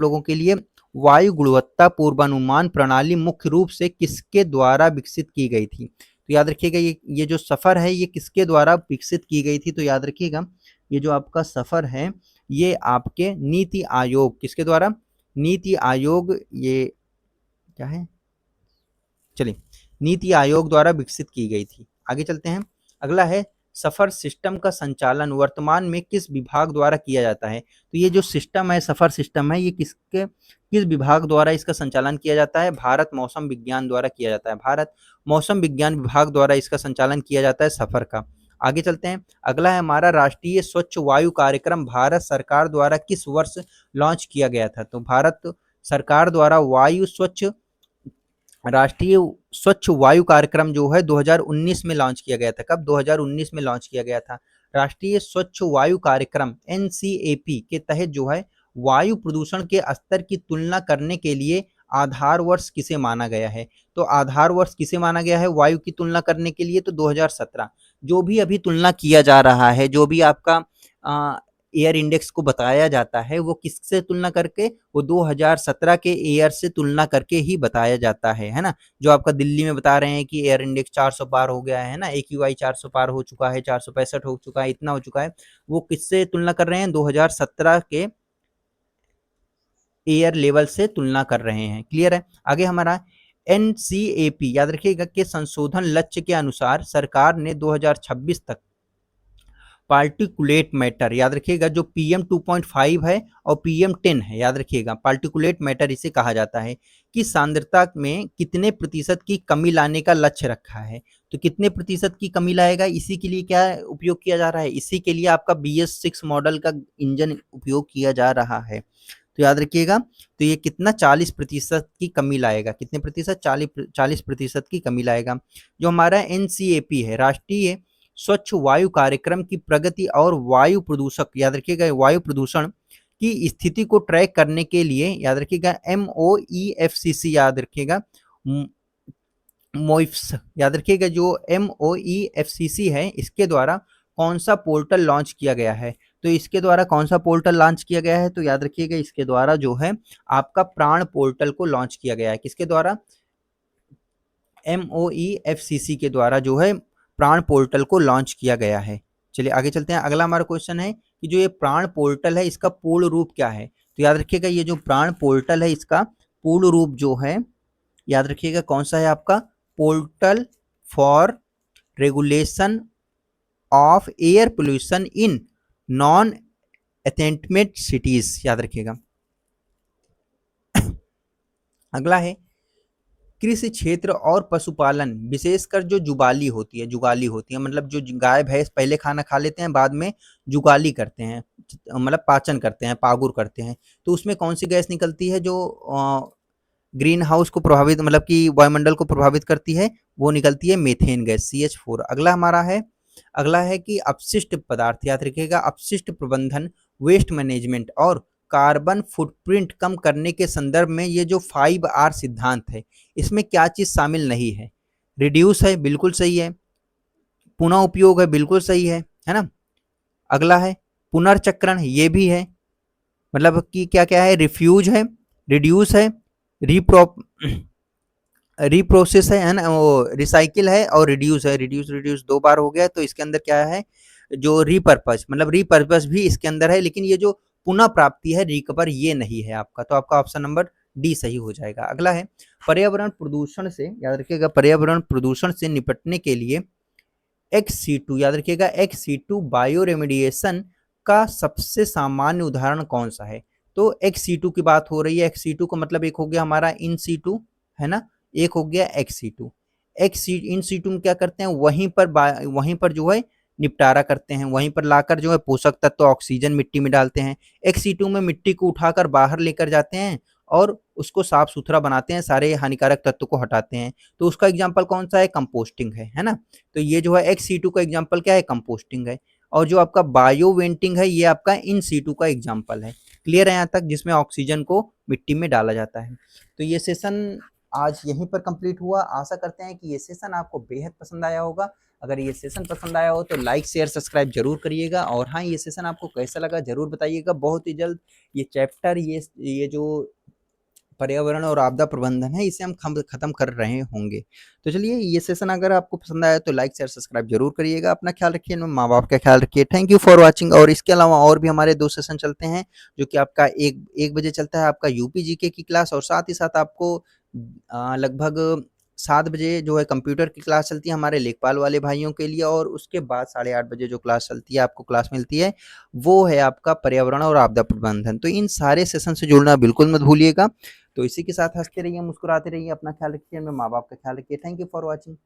A: लोगों के लिए। वायु गुणवत्ता पूर्वानुमान प्रणाली मुख्य रूप से किसके द्वारा विकसित की गई थी? तो याद रखिएगा ये जो सफर है ये किसके द्वारा विकसित की गई थी? तो याद रखिएगा ये जो आपका सफर है ये आपके नीति आयोग, किसके द्वारा? नीति आयोग, ये क्या है, चलिए नीति आयोग द्वारा विकसित की गई थी। आगे चलते हैं, अगला है, सफर सिस्टम का संचालन वर्तमान में किस विभाग द्वारा किया जाता है? तो ये जो सिस्टम है, सफर सिस्टम है, ये किस विभाग द्वारा इसका संचालन किया जाता है? भारत मौसम विज्ञान द्वारा किया जाता है। भारत मौसम विज्ञान विभाग द्वारा इसका संचालन किया जाता है सफर का। आगे चलते हैं, अगला है हमारा, राष्ट्रीय स्वच्छ वायु कार्यक्रम भारत सरकार द्वारा किस वर्ष लॉन्च किया गया था? तो भारत सरकार द्वारा राष्ट्रीय स्वच्छ वायु कार्यक्रम जो है 2019 में लॉन्च किया गया था। कब? 2019 में लॉन्च किया गया था। राष्ट्रीय स्वच्छ वायु कार्यक्रम एनसीएपी के तहत जो है वायु प्रदूषण के स्तर की तुलना करने के लिए आधार वर्ष किसे माना गया है? तो आधार वर्ष किसे माना गया है वायु की तुलना करने के लिए? तो 2017। जो भी अभी तुलना किया जा रहा है, जो भी आपका एयर इंडेक्स को बताया जाता है वो किससे तुलना करके? वो 2017 के एयर से तुलना करके ही बताया जाता है ना। जो आपका दिल्ली में बता रहे हैं कि एयर इंडेक्स 400 पार हो गया है ना, AQI 400 पार हो चुका है, 465 हो चुका है, इतना हो चुका है, वो किससे तुलना कर रहे हैं? 2017 के एयर लेवल से तुलना कर रहे हैं। क्लियर है? आगे हमारा एनसीएपी, याद रखिएगा कि संशोधन लक्ष्य के अनुसार सरकार ने 2026 तक पार्टिकुलेट मैटर, याद रखिएगा जो PM 2.5 है और PM 10 है, याद रखिएगा पार्टिकुलेट मैटर इसे कहा जाता है, कि सांद्रता में कितने प्रतिशत की कमी लाने का लक्ष्य रखा है? तो कितने प्रतिशत की कमी लाएगा? इसी के लिए क्या उपयोग किया जा रहा है? इसी के लिए आपका BS6 मॉडल का इंजन उपयोग किया जा रहा है। तो याद रखिएगा, तो ये कितना 40% की कमी लाएगा। कितने प्रतिशत? 40% की कमी लाएगा। जो हमारा एनसीएपी है, राष्ट्रीय स्वच्छ वायु कार्यक्रम की प्रगति और वायु प्रदूषक, याद रखिएगा वायु प्रदूषण की स्थिति को ट्रैक करने के लिए, याद रखिएगा MOEFCC, याद रखिएगा मोइफ्स, याद रखिएगा जो MOEFCC है इसके द्वारा कौन सा पोर्टल लॉन्च किया गया है? तो इसके द्वारा कौन सा पोर्टल लॉन्च किया गया है? तो याद रखिएगा इसके द्वारा जो है आपका प्राण पोर्टल को लॉन्च किया गया है। किसके द्वारा? MOEFCC के द्वारा जो है प्राण पोर्टल को लॉन्च किया गया है। चलिए आगे चलते हैं, अगला हमारा क्वेश्चन है कि जो ये प्राण पोर्टल है इसका पूर्ण रूप क्या है? तो याद रखिएगा ये जो प्राण पोर्टल है इसका पूर्ण रूप जो है, याद रखिएगा कौन सा है आपका? Portal for regulation of air pollution in non attainment cities, याद रखिएगा। अगला है कृषि क्षेत्र और पशुपालन, विशेषकर जो जुगाली होती है मतलब जो गाय भैंस पहले खाना खा लेते हैं, बाद में जुगाली करते हैं, मतलब पाचन करते हैं, पागुर करते हैं, तो उसमें कौन सी गैस निकलती है जो ग्रीन हाउस को प्रभावित मतलब कि वायुमंडल को प्रभावित करती है, वो निकलती है मीथेन गैस CH4। अगला है कि अपशिष्ट पदार्थ, याद रखिएगा, अपशिष्ट प्रबंधन, वेस्ट मैनेजमेंट और कार्बन फुटप्रिंट कम करने के संदर्भ में ये जो 5R सिद्धांत है, इसमें क्या चीज शामिल नहीं है? रिड्यूस है, बिल्कुल सही है। पुनः उपयोग है, बिल्कुल सही है ना। अगला है पुनर्चक्रण, ये भी है, मतलब कि क्या क्या है, रिफ्यूज है, रिड्यूस है, रिप्रो रिप्रोसेस है ना, वो रिसाइकिल है, और रिड्यूस है। रिड्यूस 2 बार हो गया, तो इसके अंदर क्या है, जो रिपर्पस मतलब रिपर्पस भी इसके अंदर है, लेकिन ये जो पुनः प्राप्ति है, रिकवर, ये नहीं है आपका, तो आपका ऑप्शन नंबर डी सही हो जाएगा। अगला है पर्यावरण प्रदूषण से, याद रखिएगा, पर्यावरण प्रदूषण से निपटने के लिए XC2, याद रखिएगा, XC2 बायो रेमेडिएशन का सबसे सामान्य उदाहरण कौन सा है? तो XC2 की बात हो रही है। XC2 का मतलब एक हो गया हमारा इन सीटू, है ना, एक हो गया XC2। इन सीटू में क्या करते हैं, वहीं पर जो है निपटारा करते हैं, वहीं पर लाकर जो है पोषक तत्व ऑक्सीजन मिट्टी में डालते हैं। XC2 में मिट्टी को उठाकर बाहर लेकर जाते हैं और उसको साफ सुथरा बनाते हैं, सारे हानिकारक तत्व को हटाते हैं। तो उसका एग्जाम्पल कौन सा है? कंपोस्टिंग है ना। तो ये जो है XC2 का एग्जाम्पल क्या है? कंपोस्टिंग है। और जो आपका बायो वेंटिंग है, ये आपका इन सीटू का एग्जाम्पल है। क्लियर है यहाँ तक, जिसमें ऑक्सीजन को मिट्टी में डाला जाता है। तो ये सेशन आज यहीं पर कंप्लीट हुआ। आशा करते हैं कि ये सेशन आपको बेहद पसंद आया होगा। अगर ये सेशन पसंद आया हो तो लाइक शेयर सब्सक्राइब जरूर करिएगा, और हाँ, ये सेशन आपको कैसा लगा जरूर बताइएगा। बहुत ही जल्द ये चैप्टर, ये जो पर्यावरण और आपदा प्रबंधन है, इसे हम खत्म कर रहे होंगे। तो चलिए, ये सेशन अगर आपको पसंद आया तो लाइक शेयर सब्सक्राइब जरूर करिएगा। अपना ख्याल रखिए, माँ बाप का ख्याल रखिए। Thank you for watching. और इसके अलावा और भी हमारे 2 सेशन चलते हैं, जो कि आपका एक बजे चलता है आपका यूपी जीके की क्लास, और साथ ही साथ आपको लगभग 7 बजे जो है कंप्यूटर की क्लास चलती है हमारे लेखपाल वाले भाइयों के लिए, और उसके बाद 8:30 बजे जो क्लास चलती है, आपको क्लास मिलती है, वो है आपका पर्यावरण और आपदा प्रबंधन। तो इन सारे सेशन से जुड़ना बिल्कुल मत भूलिएगा। तो इसी के साथ हंसते रहिए, मुस्कुराते रहिए, अपना ख्याल रखिए, अपने माँ बाप का ख्याल रखिए। Thank you for watching.